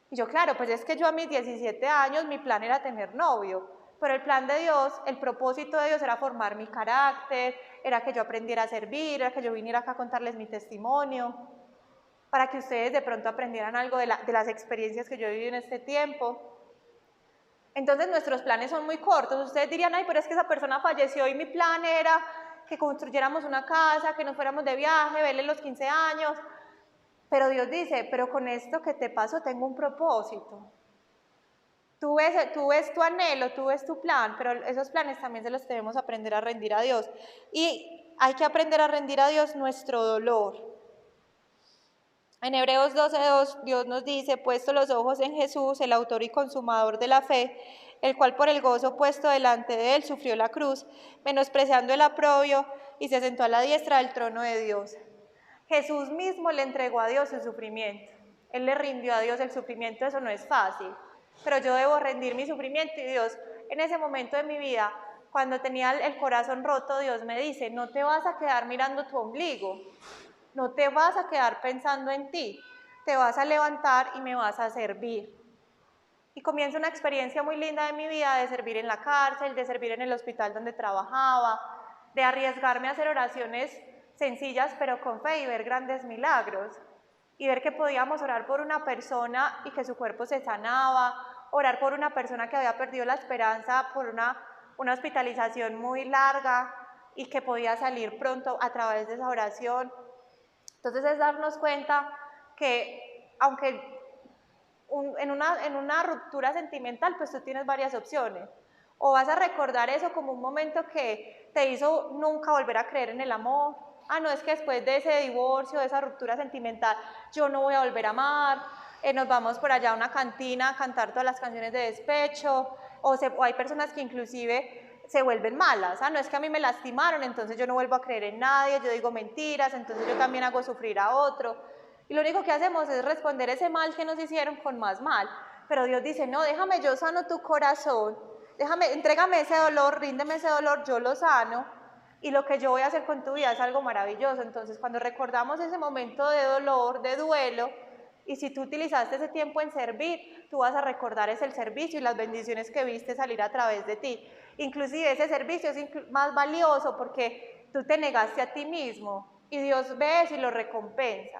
Y yo, claro, pues es que yo a mis 17 años mi plan era tener novio. Pero el plan de Dios, el propósito de Dios era formar mi carácter, era que yo aprendiera a servir, era que yo viniera acá a contarles mi testimonio, para que ustedes de pronto aprendieran algo de las experiencias que yo he vivido en este tiempo. Entonces nuestros planes son muy cortos. Ustedes dirían, ay, pero es que esa persona falleció y mi plan era que construyéramos una casa, que nos fuéramos de viaje, verle los 15 años. Pero Dios dice, pero con esto que te pasó tengo un propósito. Tú ves tu anhelo, tú ves tu plan, pero esos planes también se los debemos aprender a rendir a Dios. Y hay que aprender a rendir a Dios nuestro dolor. En Hebreos 12:2 Dios nos dice, puesto los ojos en Jesús, el autor y consumador de la fe, el cual por el gozo puesto delante de él sufrió la cruz, menospreciando el oprobio, y se sentó a la diestra del trono de Dios. Jesús mismo le entregó a Dios su sufrimiento. Él le rindió a Dios el sufrimiento, eso no es fácil. Pero yo debo rendir mi sufrimiento y Dios, en ese momento de mi vida, cuando tenía el corazón roto, Dios me dice, no te vas a quedar mirando tu ombligo, no te vas a quedar pensando en ti, te vas a levantar y me vas a servir. Y comienza una experiencia muy linda de mi vida, de servir en la cárcel, de servir en el hospital donde trabajaba, de arriesgarme a hacer oraciones sencillas pero con fe y ver grandes milagros. Y ver que podíamos orar por una persona y que su cuerpo se sanaba, orar por una persona que había perdido la esperanza por una hospitalización muy larga y que podía salir pronto a través de esa oración. Entonces es darnos cuenta que aunque en una ruptura sentimental, pues tú tienes varias opciones. O vas a recordar eso como un momento que te hizo nunca volver a creer en el amor. No, es que después de ese divorcio, de esa ruptura sentimental, yo no voy a volver a amar, nos vamos por allá a una cantina a cantar todas las canciones de despecho, o hay personas que inclusive se vuelven malas, no es que a mí me lastimaron, entonces yo no vuelvo a creer en nadie, yo digo mentiras, entonces yo también hago sufrir a otro, y lo único que hacemos es responder ese mal que nos hicieron con más mal, pero Dios dice, no, déjame, yo sano tu corazón, entrégame ese dolor, ríndeme ese dolor, yo lo sano, y lo que yo voy a hacer con tu vida es algo maravilloso. Entonces, cuando recordamos ese momento de dolor, de duelo, y si tú utilizaste ese tiempo en servir, tú vas a recordar es el servicio y las bendiciones que viste salir a través de ti. Inclusive ese servicio es más valioso porque tú te negaste a ti mismo y Dios ve eso y lo recompensa.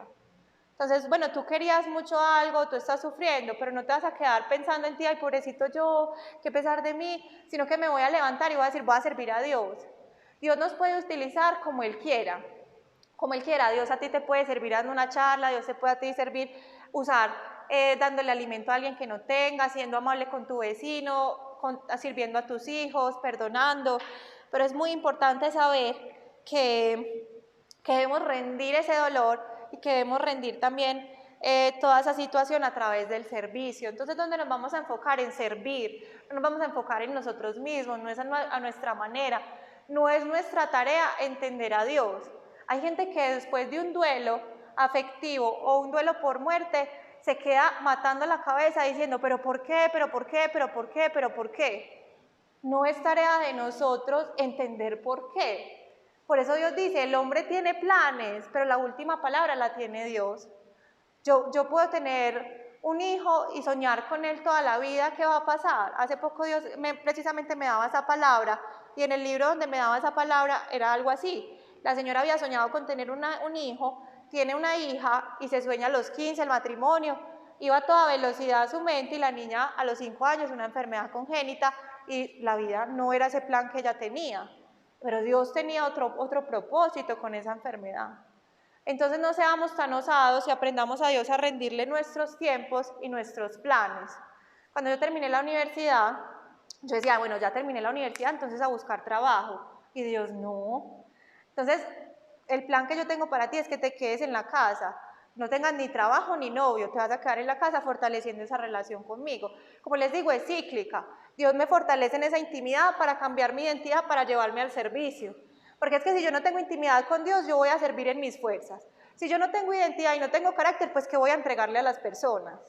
Entonces, bueno, tú querías mucho algo, tú estás sufriendo, pero no te vas a quedar pensando en ti, ay, pobrecito yo, qué pesar de mí, sino que me voy a levantar y voy a decir, voy a servir a Dios. Dios nos puede utilizar como Él quiera, como Él quiera. Dios a ti te puede servir dando una charla, Dios te puede a ti servir, dándole alimento a alguien que no tenga, siendo amable con tu vecino, sirviendo a tus hijos, perdonando. Pero es muy importante saber que debemos rendir ese dolor y que debemos rendir también toda esa situación a través del servicio. Entonces, ¿dónde nos vamos a enfocar? En servir, no nos vamos a enfocar en nosotros mismos, no es a nuestra manera. No es nuestra tarea entender a Dios. Hay gente que después de un duelo afectivo o un duelo por muerte se queda matando la cabeza diciendo, pero ¿por qué? ¿Pero por qué? ¿Pero por qué? ¿Pero por qué? No es tarea de nosotros entender por qué. Por eso Dios dice, el hombre tiene planes, pero la última palabra la tiene Dios. Yo puedo tener un hijo y soñar con él toda la vida, ¿qué va a pasar? Hace poco Dios precisamente me daba esa palabra, y en el libro donde me daba esa palabra era algo así. La señora había soñado con tener un hijo, tiene una hija y se sueña a los 15 el matrimonio, iba a toda velocidad a su mente y la niña a los 5 años, una enfermedad congénita, y la vida no era ese plan que ella tenía. Pero Dios tenía otro propósito con esa enfermedad. Entonces no seamos tan osados y aprendamos a Dios a rendirle nuestros tiempos y nuestros planes. Cuando yo terminé la universidad, yo decía, bueno, ya terminé la universidad, entonces a buscar trabajo. Y Dios, no. Entonces, el plan que yo tengo para ti es que te quedes en la casa. No tengas ni trabajo ni novio, te vas a quedar en la casa fortaleciendo esa relación conmigo. Como les digo, es cíclica. Dios me fortalece en esa intimidad para cambiar mi identidad, para llevarme al servicio. Porque es que si yo no tengo intimidad con Dios, yo voy a servir en mis fuerzas. Si yo no tengo identidad y no tengo carácter, pues ¿qué voy a entregarle a las personas?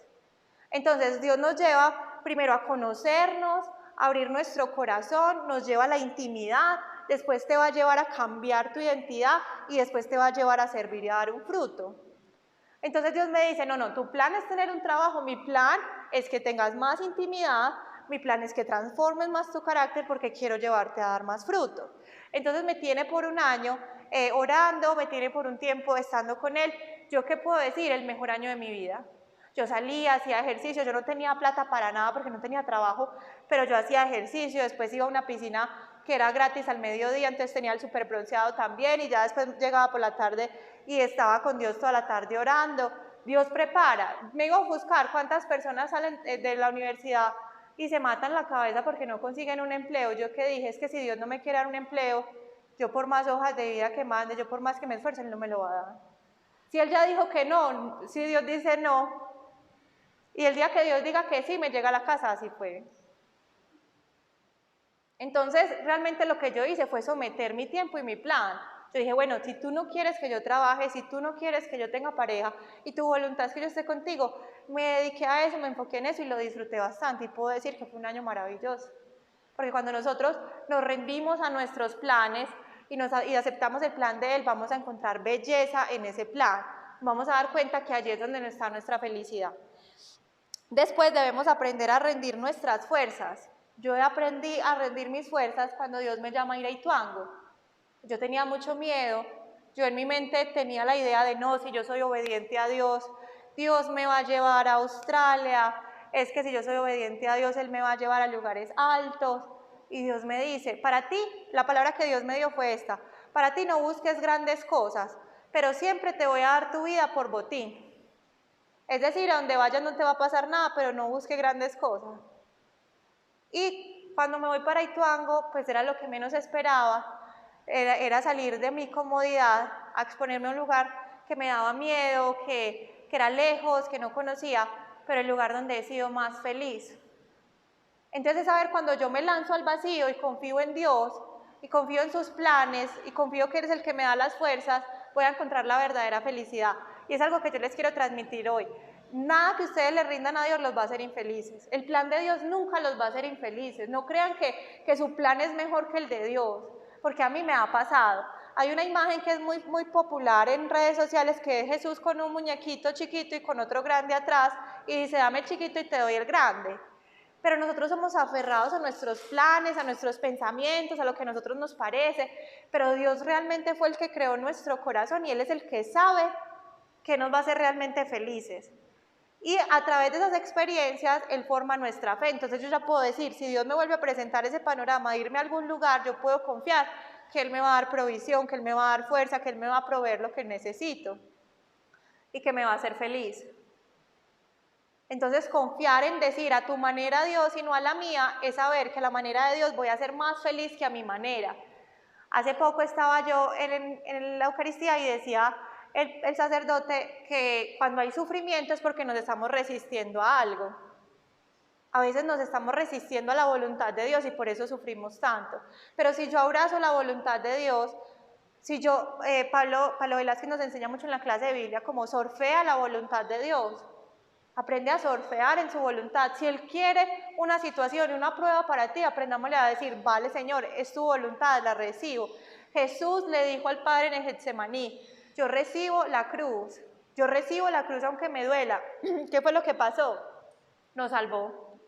Entonces Dios nos lleva primero a conocernos, a abrir nuestro corazón, nos lleva a la intimidad, después te va a llevar a cambiar tu identidad y después te va a llevar a servir y a dar un fruto. Entonces Dios me dice, no, tu plan es tener un trabajo, mi plan es que tengas más intimidad, mi plan es que transformes más tu carácter porque quiero llevarte a dar más fruto. Entonces me tiene por un año orando, me tiene por un tiempo estando con Él. ¿Yo qué puedo decir? El mejor año de mi vida. Yo salía, hacía ejercicio, yo no tenía plata para nada porque no tenía trabajo, pero yo hacía ejercicio, después iba a una piscina que era gratis al mediodía, entonces tenía el super bronceado también y ya después llegaba por la tarde y estaba con Dios toda la tarde orando. Dios prepara. Me iba a buscar cuántas personas salen de la universidad y se matan la cabeza porque no consiguen un empleo. Yo que dije es que si Dios no me quiere dar un empleo, yo por más hojas de vida que mande, yo por más que me esfuerce, Él no me lo va a dar. Si Él ya dijo que no, si Dios dice no, y el día que Dios diga que sí, me llega a la casa, así fue. Entonces, realmente lo que yo hice fue someter mi tiempo y mi plan. Yo dije, bueno, si tú no quieres que yo trabaje, si tú no quieres que yo tenga pareja y tu voluntad es que yo esté contigo, me dediqué a eso, me enfoqué en eso y lo disfruté bastante y puedo decir que fue un año maravilloso. Porque cuando nosotros nos rendimos a nuestros planes y aceptamos el plan de Él, vamos a encontrar belleza en ese plan. Vamos a dar cuenta que allí es donde está nuestra felicidad. Después debemos aprender a rendir nuestras fuerzas. Yo aprendí a rendir mis fuerzas cuando Dios me llama a ir a Ituango. Yo tenía mucho miedo, yo en mi mente tenía la idea de no, si yo soy obediente a Dios, Dios me va a llevar a Australia, es que si yo soy obediente a Dios, Él me va a llevar a lugares altos. Y Dios me dice, para ti, la palabra que Dios me dio fue esta, para ti no busques grandes cosas, pero siempre te voy a dar tu vida por botín. Es decir, a donde vayas no te va a pasar nada, pero no busques grandes cosas. Y cuando me voy para Ituango, pues era lo que menos esperaba, era salir de mi comodidad a exponerme a un lugar que me daba miedo, que era lejos, que no conocía, pero el lugar donde he sido más feliz. Entonces, a ver, cuando yo me lanzo al vacío y confío en Dios, y confío en sus planes, y confío que eres el que me da las fuerzas, voy a encontrar la verdadera felicidad. Y es algo que yo les quiero transmitir hoy. Nada que ustedes le rindan a Dios los va a hacer infelices. El plan de Dios nunca los va a hacer infelices. No crean que su plan es mejor que el de Dios, porque a mí me ha pasado. Hay una imagen que es muy popular en redes sociales que es Jesús con un muñequito chiquito y con otro grande atrás y dice, dame el chiquito y te doy el grande. Pero nosotros somos aferrados a nuestros planes, a nuestros pensamientos, a lo que a nosotros nos parece, pero Dios realmente fue el que creó nuestro corazón y Él es el que sabe qué nos va a hacer realmente felices. Y a través de esas experiencias, Él forma nuestra fe. Entonces yo ya puedo decir, si Dios me vuelve a presentar ese panorama de irme a algún lugar, yo puedo confiar que Él me va a dar provisión, que Él me va a dar fuerza, que Él me va a proveer lo que necesito y que me va a hacer feliz. Entonces confiar en decir a tu manera Dios y no a la mía es saber que a la manera de Dios voy a ser más feliz que a mi manera. Hace poco estaba yo en la Eucaristía y decía el sacerdote que cuando hay sufrimiento es porque nos estamos resistiendo a algo. A veces nos estamos resistiendo a la voluntad de Dios y por eso sufrimos tanto. Pero si yo abrazo la voluntad de Dios, si yo, Pablo Velázquez nos enseña mucho en la clase de Biblia como sorfea la voluntad de Dios. Aprende a surfear en su voluntad. Si Él quiere una situación y una prueba para ti, aprendámosle a decir, vale Señor, es tu voluntad, la recibo. Jesús le dijo al Padre en el Getsemaní, yo recibo la cruz aunque me duela. ¿Qué fue lo que pasó? Nos salvó.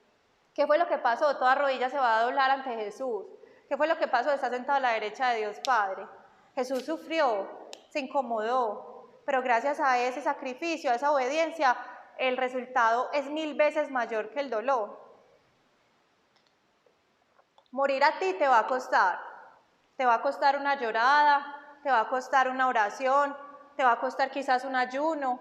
¿Qué fue lo que pasó? Toda rodilla se va a doblar ante Jesús. ¿Qué fue lo que pasó? Está sentado a la derecha de Dios Padre. Jesús sufrió, se incomodó, pero gracias a ese sacrificio, a esa obediencia, el resultado es 1000 veces mayor que el dolor. Morir a ti te va a costar una llorada, te va a costar una oración, te va a costar quizás un ayuno,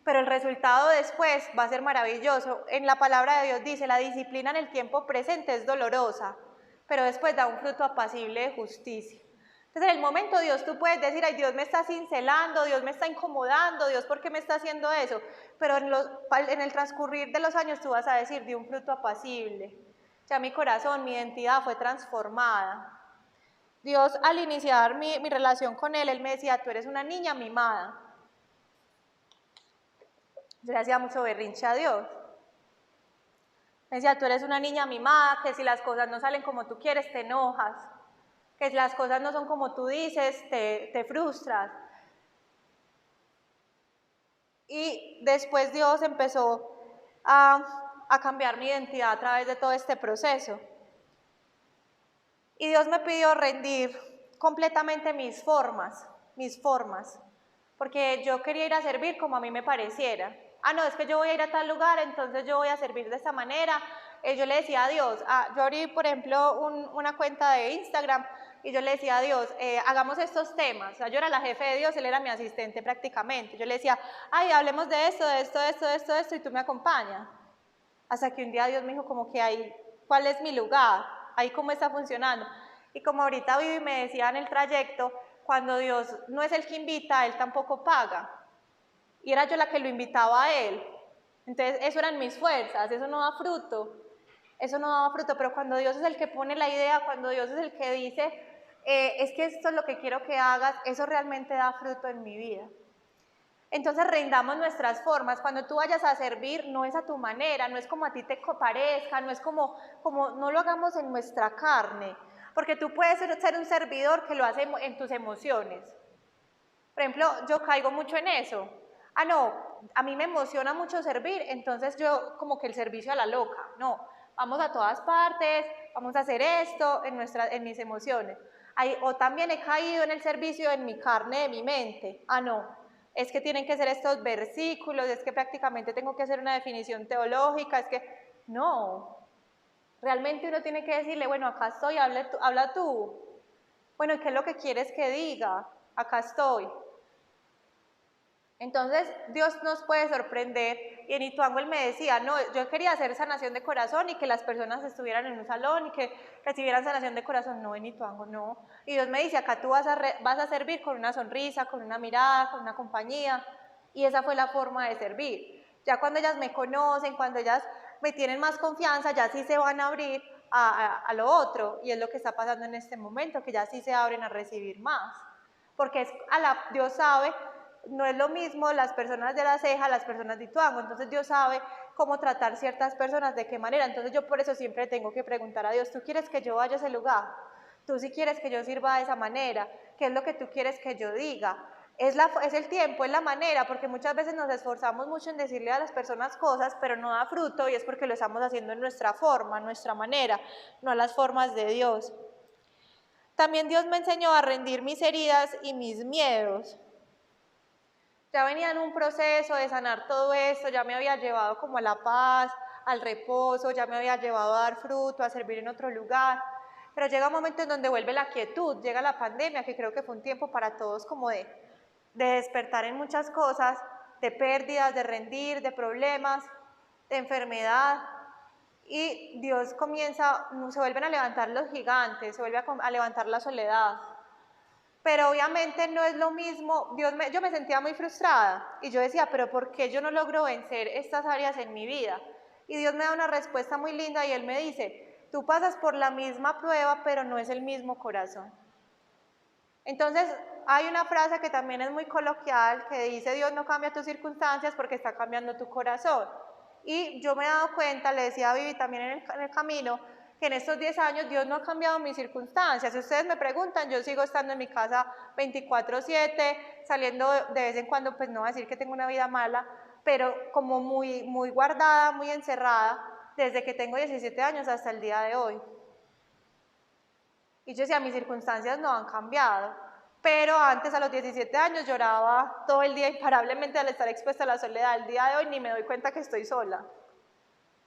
pero el resultado después va a ser maravilloso. En la palabra de Dios dice, la disciplina en el tiempo presente es dolorosa, pero después da un fruto apacible de justicia. Entonces en el momento Dios, tú puedes decir, ay, Dios me está cincelando, Dios me está incomodando, Dios, ¿por qué me está haciendo eso? Pero en el transcurrir de los años tú vas a decir, di un fruto apacible. Ya mi corazón, mi identidad fue transformada. Dios, al iniciar mi relación con Él me decía, tú eres una niña mimada. Yo le hacía mucho berrinche a Dios. Me decía, tú eres una niña mimada, que si las cosas no salen como tú quieres, te enojas. Que si las cosas no son como tú dices, te frustras. Y después Dios empezó a cambiar mi identidad a través de todo este proceso. Y Dios me pidió rendir completamente mis formas, porque yo quería ir a servir como a mí me pareciera. No, es que yo voy a ir a tal lugar, entonces yo voy a servir de esta manera. Yo le decía a Dios, yo abrí, por ejemplo, una cuenta de Instagram y yo le decía a Dios, hagamos estos temas. O sea, yo era la jefe de Dios, Él era mi asistente prácticamente. Yo le decía, ay, hablemos de esto, y tú me acompañas. Hasta que un día Dios me dijo como que ahí, ¿cuál es mi lugar? Ahí cómo está funcionando. Y como ahorita Vivi me decía en el trayecto, cuando Dios no es el que invita, Él tampoco paga. Y era yo la que lo invitaba a Él. Entonces, eso eran mis fuerzas, eso no da fruto. Eso no daba fruto, pero cuando Dios es el que pone la idea, cuando Dios es el que dice, es que esto es lo que quiero que hagas, eso realmente da fruto en mi vida. Entonces rindamos nuestras formas. Cuando tú vayas a servir, no es a tu manera, no es como a ti te parezca, no es como no lo hagamos en nuestra carne, porque tú puedes ser un servidor que lo hace en tus emociones. Por ejemplo, yo caigo mucho en eso. No, a mí me emociona mucho servir, entonces yo como que el servicio a la loca. No, vamos a todas partes, vamos a hacer esto en mis emociones. O también he caído en el servicio en mi carne, de mi mente. No, es que tienen que ser estos versículos, es que prácticamente tengo que hacer una definición teológica, es que no. Realmente uno tiene que decirle, bueno, acá estoy, habla tú. Bueno, ¿qué es lo que quieres que diga? Acá estoy. Entonces Dios nos puede sorprender, y en Ituango Él me decía, no, yo quería hacer sanación de corazón y que las personas estuvieran en un salón y que recibieran sanación de corazón. No, en Ituango no. Y Dios me dice, acá tú vas a servir con una sonrisa, con una mirada, con una compañía, y esa fue la forma de servir. Ya cuando ellas me conocen, cuando ellas me tienen más confianza, ya sí se van a abrir a lo otro, y es lo que está pasando en este momento, que ya sí se abren a recibir más, porque Dios sabe. No es lo mismo las personas de La Ceja, las personas de Ituango, entonces Dios sabe cómo tratar ciertas personas, de qué manera. Entonces yo por eso siempre tengo que preguntar a Dios, ¿tú quieres que yo vaya a ese lugar? ¿Tú sí quieres que yo sirva de esa manera? ¿Qué es lo que tú quieres que yo diga? Es el tiempo, es la manera, porque muchas veces nos esforzamos mucho en decirle a las personas cosas, pero no da fruto, y es porque lo estamos haciendo en nuestra forma, en nuestra manera, no a las formas de Dios. También Dios me enseñó a rendir mis heridas y mis miedos. Ya venía en un proceso de sanar todo esto, ya me había llevado como a la paz, al reposo, ya me había llevado a dar fruto, a servir en otro lugar, pero llega un momento en donde vuelve la quietud, llega la pandemia, que creo que fue un tiempo para todos como de despertar en muchas cosas, de pérdidas, de rendir, de problemas, de enfermedad, y Dios se vuelven a levantar los gigantes, se vuelve a levantar la soledad. Pero obviamente no es lo mismo, yo me sentía muy frustrada y yo decía, pero ¿por qué yo no logro vencer estas áreas en mi vida? Y Dios me da una respuesta muy linda y Él me dice, tú pasas por la misma prueba, pero no es el mismo corazón. Entonces hay una frase que también es muy coloquial que dice, Dios no cambia tus circunstancias porque está cambiando tu corazón. Y yo me he dado cuenta, le decía a Vivi también en el camino, que en estos 10 años Dios no ha cambiado mis circunstancias. Si ustedes me preguntan, yo sigo estando en mi casa 24/7, saliendo de vez en cuando, pues no voy a decir que tengo una vida mala, pero como muy guardada, muy encerrada, desde que tengo 17 años hasta el día de hoy. Y yo decía, mis circunstancias no han cambiado, pero antes a los 17 años lloraba todo el día imparablemente al estar expuesta a la soledad. El día de hoy ni me doy cuenta que estoy sola.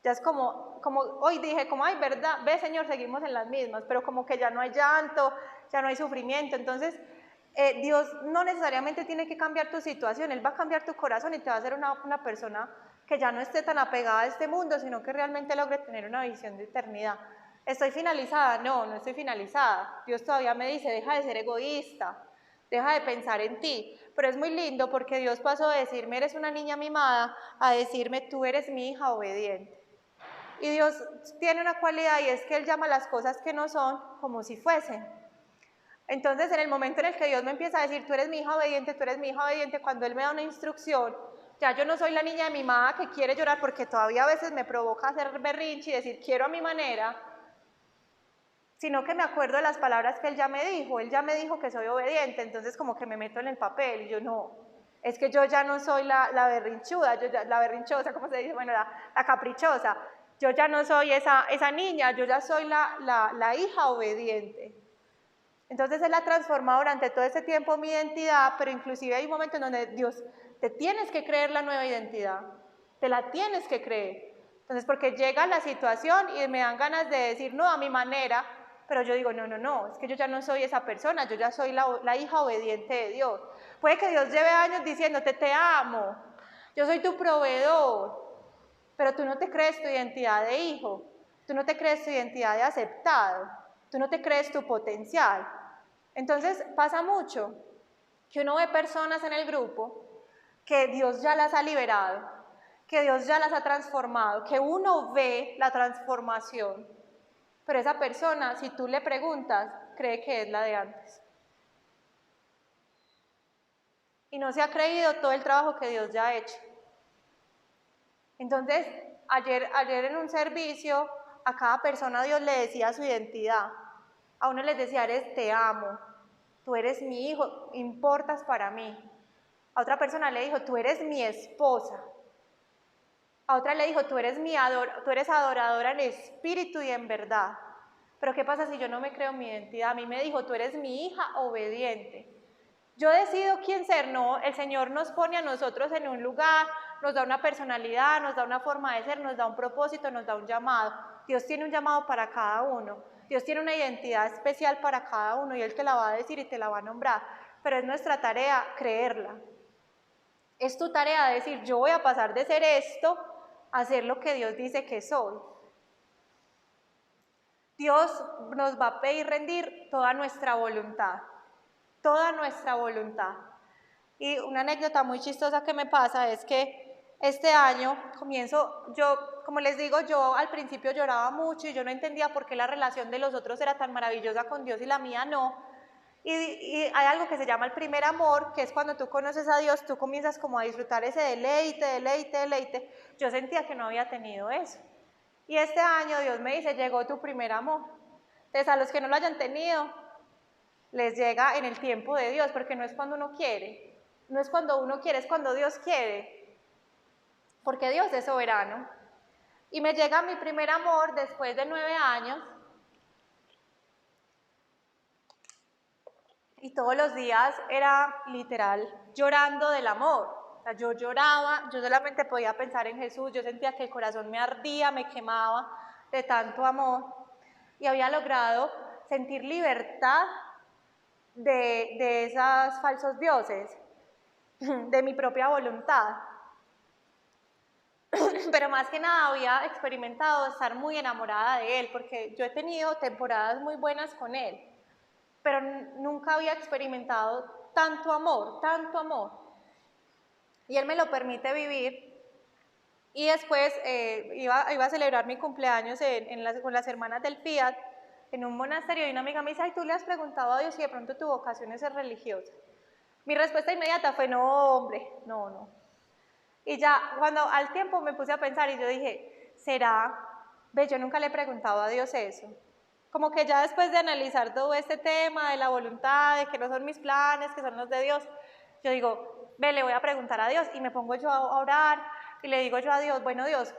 Ya es como hoy dije, como, ay, verdad, ve Señor, seguimos en las mismas, pero como que ya no hay llanto, ya no hay sufrimiento. Entonces, Dios no necesariamente tiene que cambiar tu situación, Él va a cambiar tu corazón y te va a hacer una persona que ya no esté tan apegada a este mundo, sino que realmente logre tener una visión de eternidad. ¿Estoy finalizada? No, no estoy finalizada. Dios todavía me dice, deja de ser egoísta, deja de pensar en ti. Pero es muy lindo porque Dios pasó de decirme, eres una niña mimada, a decirme, tú eres mi hija obediente. Y Dios tiene una cualidad y es que Él llama las cosas que no son como si fuesen. Entonces, en el momento en el que Dios me empieza a decir, tú eres mi hija obediente, tú eres mi hija obediente, cuando Él me da una instrucción, ya yo no soy la niña mimada que quiere llorar porque todavía a veces me provoca hacer berrinche y decir, quiero a mi manera, sino que me acuerdo de las palabras que Él ya me dijo que soy obediente, entonces como que me meto en el papel y yo no, es que yo ya no soy la berrinchuda, la berrinchosa, ¿cómo se dice? Bueno, la caprichosa, yo ya no soy esa niña, yo ya soy la hija obediente. Entonces Él ha transformado durante todo ese tiempo mi identidad, pero inclusive hay un momento en donde Dios, te tienes que creer la nueva identidad, te la tienes que creer. Entonces, porque llega la situación y me dan ganas de decir, no, a mi manera, pero yo digo, no, es que yo ya no soy esa persona, yo ya soy la hija obediente de Dios. Puede que Dios lleve años diciéndote, te amo, yo soy tu proveedor, pero tú no te crees tu identidad de hijo, tú no te crees tu identidad de aceptado, tú no te crees tu potencial. Entonces pasa mucho que uno ve personas en el grupo que Dios ya las ha liberado, que Dios ya las ha transformado, que uno ve la transformación, pero esa persona, si tú le preguntas, cree que es la de antes. Y no se ha creído todo el trabajo que Dios ya ha hecho. Entonces, ayer en un servicio, a cada persona Dios le decía su identidad. A uno les decía, te amo, tú eres mi hijo, importas para mí. A otra persona le dijo, tú eres mi esposa. A otra le dijo, tú eres adoradora en espíritu y en verdad. Pero ¿qué pasa si yo no me creo mi identidad? A mí me dijo, tú eres mi hija obediente. Yo decido quién ser, no, el Señor nos pone a nosotros en un lugar, nos da una personalidad, nos da una forma de ser, nos da un propósito, nos da un llamado. Dios tiene un llamado para cada uno, Dios tiene una identidad especial para cada uno y Él te la va a decir y te la va a nombrar, pero es nuestra tarea creerla. Es tu tarea decir, yo voy a pasar de ser esto a ser lo que Dios dice que soy. Dios nos va a pedir rendir toda nuestra voluntad. Toda nuestra voluntad. Y una anécdota muy chistosa que me pasa es que este año como les digo, yo al principio lloraba mucho y yo no entendía por qué la relación de los otros era tan maravillosa con Dios y la mía no. Y hay algo que se llama el primer amor, que es cuando tú conoces a Dios, tú comienzas como a disfrutar ese deleite. Yo sentía que no había tenido eso. Y este año Dios me dice, llegó tu primer amor. Entonces a los que no lo hayan tenido, les llega en el tiempo de Dios, porque no es cuando uno quiere, no es cuando uno quiere, es cuando Dios quiere, porque Dios es soberano. Y me llega mi primer amor después de 9 años, y todos los días era literal llorando del amor. O sea, yo lloraba, yo solamente podía pensar en Jesús, yo sentía que el corazón me ardía, me quemaba de tanto amor, y había logrado sentir libertad de esos falsos dioses, de mi propia voluntad. Pero más que nada había experimentado estar muy enamorada de Él, porque yo he tenido temporadas muy buenas con Él, pero nunca había experimentado tanto amor, y Él me lo permite vivir. Y después iba a celebrar mi cumpleaños con las hermanas del Fiat, en un monasterio, y una amiga me dice, ay, ¿tú le has preguntado a Dios si de pronto tu vocación es ser religiosa? Mi respuesta inmediata fue, no, hombre, no. Y ya cuando al tiempo me puse a pensar y yo dije, ¿será? Ve, yo nunca le he preguntado a Dios eso. Como que ya después de analizar todo este tema de la voluntad, de que no son mis planes, que son los de Dios, yo digo, ve, le voy a preguntar a Dios y me pongo yo a orar y le digo yo a Dios, bueno Dios,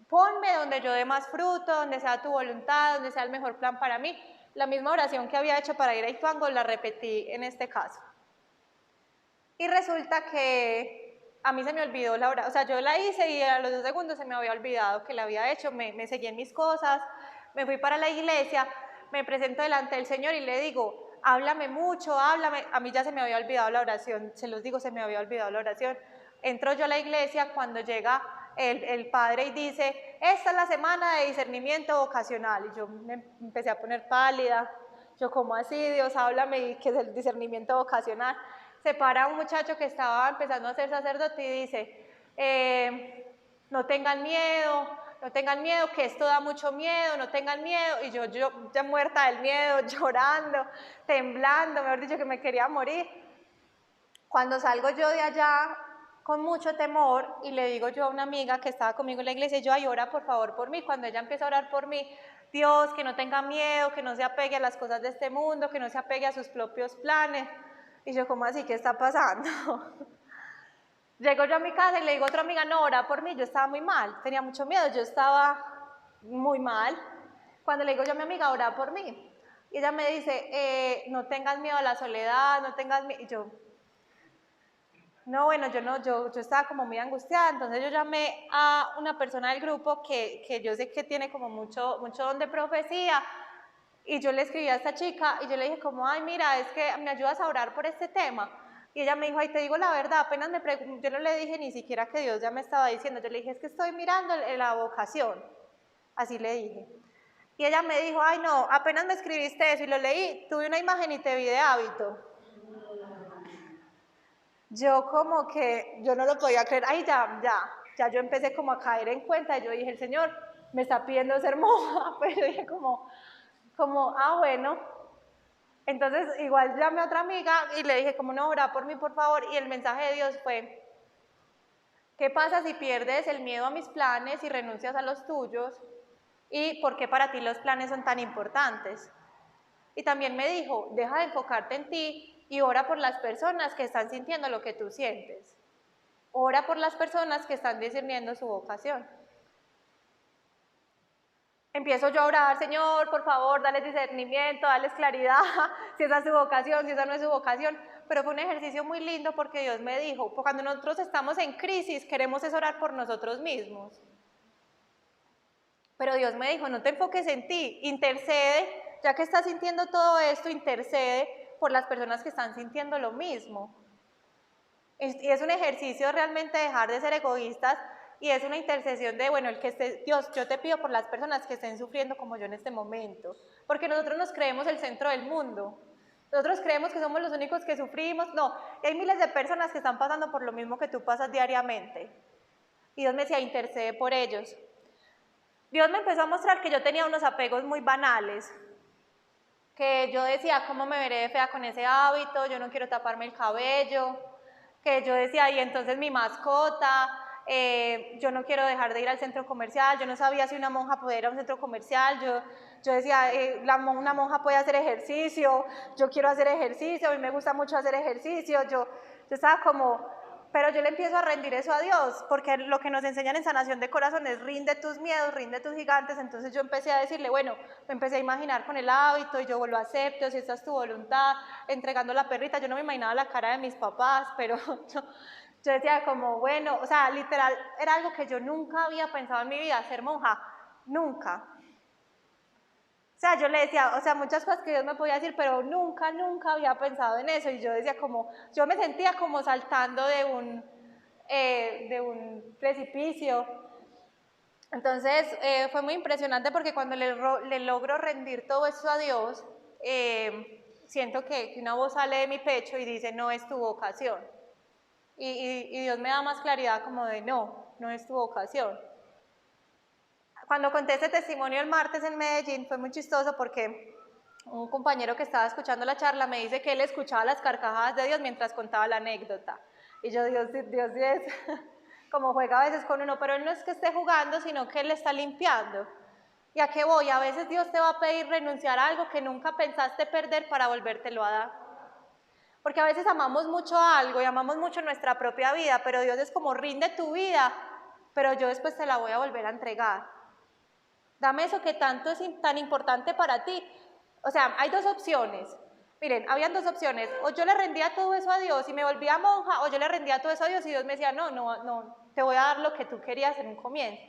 ponme donde yo dé más fruto, donde sea tu voluntad, donde sea el mejor plan para mí. La misma oración que había hecho para ir a Ituango la repetí en este caso. Y resulta que a mí se me olvidó la oración, o sea, yo la hice y a los 2 segundos se me había olvidado que la había hecho, me seguí en mis cosas, me fui para la iglesia, me presento delante del Señor y le digo, háblame mucho, háblame, a mí ya se me había olvidado la oración, se los digo, se me había olvidado la oración. Entro yo a la iglesia cuando llega el padre y dice, esta es la semana de discernimiento vocacional, y yo me empecé a poner pálida, yo, ¿cómo así? Dios, háblame, ¿y qué es el discernimiento vocacional? Se para un muchacho que estaba empezando a ser sacerdote y dice, no tengan miedo, que esto da mucho miedo, no tengan miedo. Y yo ya muerta del miedo, llorando, temblando, mejor dicho que me quería morir. Cuando salgo yo de allá con mucho temor y le digo yo a una amiga que estaba conmigo en la iglesia, yo, ay, ora por favor por mí. Cuando ella empieza a orar por mí, Dios, que no tenga miedo, que no se apegue a las cosas de este mundo, que no se apegue a sus propios planes. Y yo, ¿cómo así? ¿Qué está pasando? Llego yo a mi casa y le digo a otra amiga, no, ora por mí, yo estaba muy mal, tenía mucho miedo, yo estaba muy mal. Cuando le digo yo a mi amiga, ora por mí, y ella me dice, no tengas miedo a la soledad, no tengas miedo, y yo, no, bueno, yo estaba como muy angustiada, entonces yo llamé a una persona del grupo que yo sé que tiene como mucho don de profecía, y yo le escribí a esta chica y yo le dije como, ay, mira, es que me ayudas a orar por este tema. Y ella me dijo, ay, te digo la verdad, apenas me preguntó, yo no le dije ni siquiera que Dios ya me estaba diciendo, yo le dije, es que estoy mirando la vocación, así le dije. Y ella me dijo, ay, no, apenas me escribiste eso y lo leí, tuve una imagen y te vi de hábito. Yo como que, yo no lo podía creer, ay, ya yo empecé como a caer en cuenta y yo dije, el Señor me está pidiendo ser monja, pero dije como, bueno. Entonces igual llamé a otra amiga y le dije, como no, ora por mí, por favor, y el mensaje de Dios fue, ¿qué pasa si pierdes el miedo a mis planes y renuncias a los tuyos? ¿Y por qué para ti los planes son tan importantes? Y también me dijo, deja de enfocarte en ti y ora por las personas que están sintiendo lo que tú sientes. Ora por las personas que están discerniendo su vocación. Empiezo yo a orar, Señor, por favor, dales discernimiento, dales claridad, si esa es su vocación, si esa no es su vocación. Pero fue un ejercicio muy lindo porque Dios me dijo, cuando nosotros estamos en crisis, queremos es orar por nosotros mismos. Pero Dios me dijo, no te enfoques en ti, intercede, ya que estás sintiendo todo esto, intercede por las personas que están sintiendo lo mismo. Y es un ejercicio realmente dejar de ser egoístas y es una intercesión de, bueno, Dios, yo te pido por las personas que estén sufriendo como yo en este momento, porque nosotros nos creemos el centro del mundo, nosotros creemos que somos los únicos que sufrimos, no, hay miles de personas que están pasando por lo mismo que tú pasas diariamente. Y Dios me decía, intercede por ellos. Dios me empezó a mostrar que yo tenía unos apegos muy banales, que yo decía, ¿cómo me veré de fea con ese hábito? Yo no quiero taparme el cabello, que yo decía, y entonces mi mascota, yo no quiero dejar de ir al centro comercial, yo no sabía si una monja podía ir a un centro comercial, yo decía, una monja puede hacer ejercicio, yo quiero hacer ejercicio, a mí me gusta mucho hacer ejercicio, yo estaba como, pero yo le empiezo a rendir eso a Dios, porque lo que nos enseñan en sanación de corazón es rinde tus miedos, rinde tus gigantes. Entonces yo empecé a decirle, bueno, me empecé a imaginar con el hábito y yo lo acepto, si esta es tu voluntad, entregando la perrita. Yo no me imaginaba la cara de mis papás, pero yo decía como, bueno, o sea, literal, era algo que yo nunca había pensado en mi vida, ser monja, nunca. O sea, yo le decía, o sea, muchas cosas que Dios me podía decir, pero nunca había pensado en eso. Y yo decía como, yo me sentía como saltando de un precipicio. Entonces, fue muy impresionante porque cuando le logro rendir todo eso a Dios, siento que una voz sale de mi pecho y dice, no es tu vocación. Y Dios me da más claridad como de, no es tu vocación. Cuando conté ese testimonio el martes en Medellín fue muy chistoso porque un compañero que estaba escuchando la charla me dice que él escuchaba las carcajadas de Dios mientras contaba la anécdota. Y yo, Dios, como juega a veces con uno, pero Él no es que esté jugando, sino que Él le está limpiando. ¿Y a qué voy? A veces Dios te va a pedir renunciar a algo que nunca pensaste perder para volvértelo a dar. Porque a veces amamos mucho algo y amamos mucho nuestra propia vida, pero Dios es como rinde tu vida, pero yo después te la voy a volver a entregar. Dame eso que tanto es tan importante para ti. O sea, hay dos opciones. Miren, habían dos opciones. O yo le rendía todo eso a Dios y me volvía monja, o yo le rendía todo eso a Dios y Dios me decía, no, te voy a dar lo que tú querías en un comienzo.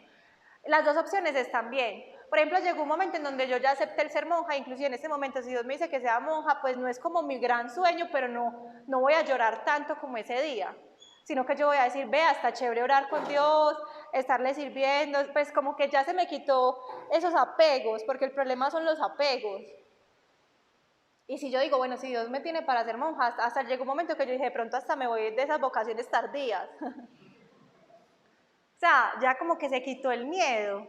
Las dos opciones están bien. Por ejemplo, llegó un momento en donde yo ya acepté el ser monja, inclusive en ese momento si Dios me dice que sea monja, pues no es como mi gran sueño, pero no voy a llorar tanto como ese día, sino que yo voy a decir, vea, está chévere orar con Dios, estarle sirviendo, pues como que ya se me quitó esos apegos, porque el problema son los apegos. Y si yo digo, bueno, si Dios me tiene para ser monja, hasta llegó un momento que yo dije, de pronto hasta me voy de esas vocaciones tardías. O sea, ya como que se quitó el miedo.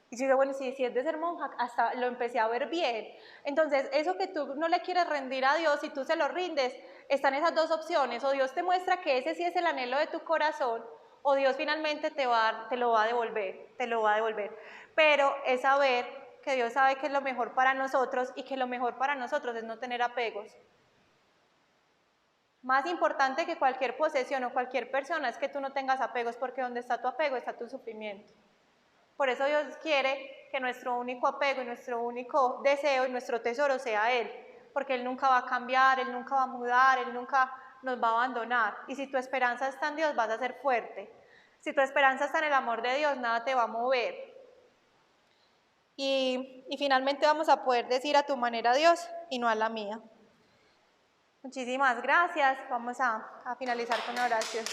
Y yo digo, bueno, si es de ser monja, hasta lo empecé a ver bien. Entonces, eso que tú no le quieres rendir a Dios y tú se lo rindes, están esas dos opciones. O Dios te muestra que ese sí es el anhelo de tu corazón, o Dios finalmente te lo va a devolver. Pero es saber que Dios sabe que es lo mejor para nosotros y que lo mejor para nosotros es no tener apegos. Más importante que cualquier posesión o cualquier persona es que tú no tengas apegos, porque donde está tu apego está tu sufrimiento. Por eso Dios quiere que nuestro único apego y nuestro único deseo y nuestro tesoro sea Él, porque Él nunca va a cambiar, Él nunca va a mudar, Él nunca nos va a abandonar. Y si tu esperanza está en Dios, vas a ser fuerte. Si tu esperanza está en el amor de Dios, nada te va a mover. Y finalmente vamos a poder decir a tu manera Dios y no a la mía. Muchísimas gracias. Vamos a finalizar con la oración.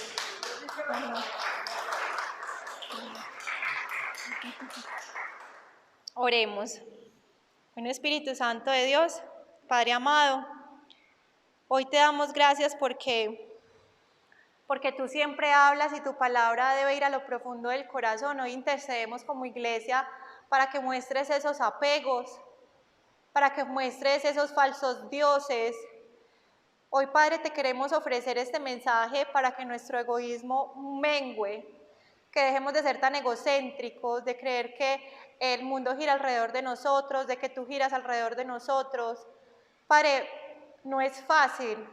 Oremos. Bueno, Espíritu Santo de Dios, Padre amado, hoy te damos gracias porque tú siempre hablas y tu palabra debe ir a lo profundo del corazón. Hoy intercedemos como iglesia para que muestres esos apegos, para que muestres esos falsos dioses. Hoy, Padre, te queremos ofrecer este mensaje para que nuestro egoísmo mengue, que dejemos de ser tan egocéntricos, de creer que el mundo gira alrededor de nosotros, de que tú giras alrededor de nosotros. Padre, no es fácil,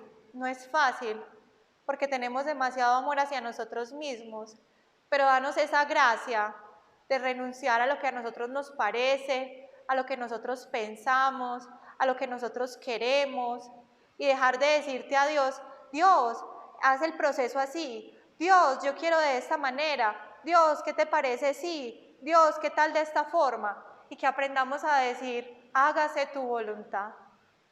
porque tenemos demasiado amor hacia nosotros mismos, pero danos esa gracia de renunciar a lo que a nosotros nos parece, a lo que nosotros pensamos, a lo que nosotros queremos, y dejar de decirte a Dios, Dios, haz el proceso así, Dios, yo quiero de esta manera, Dios, ¿qué te parece si? Dios, ¿qué tal de esta forma? Y que aprendamos a decir, hágase tu voluntad.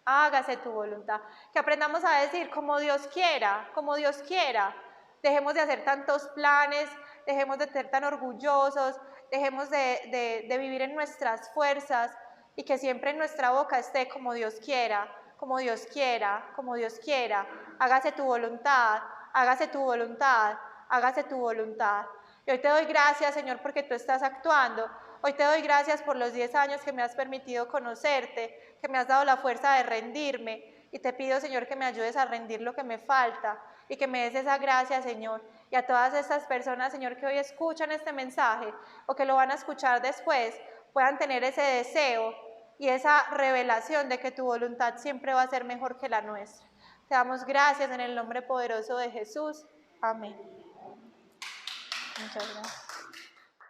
Hágase tu voluntad. Que aprendamos a decir como Dios quiera, como Dios quiera. Dejemos de hacer tantos planes, dejemos de ser tan orgullosos, dejemos de vivir en nuestras fuerzas y que siempre en nuestra boca esté como Dios quiera, como Dios quiera, como Dios quiera. Hágase tu voluntad, hágase tu voluntad, hágase tu voluntad. Y hoy te doy gracias, Señor, porque tú estás actuando. Hoy te doy gracias por los 10 años que me has permitido conocerte, que me has dado la fuerza de rendirme. Y te pido, Señor, que me ayudes a rendir lo que me falta y que me des esa gracia, Señor. Y a todas estas personas, Señor, que hoy escuchan este mensaje o que lo van a escuchar después, puedan tener ese deseo y esa revelación de que tu voluntad siempre va a ser mejor que la nuestra. Te damos gracias en el nombre poderoso de Jesús. Amén. Muchas gracias.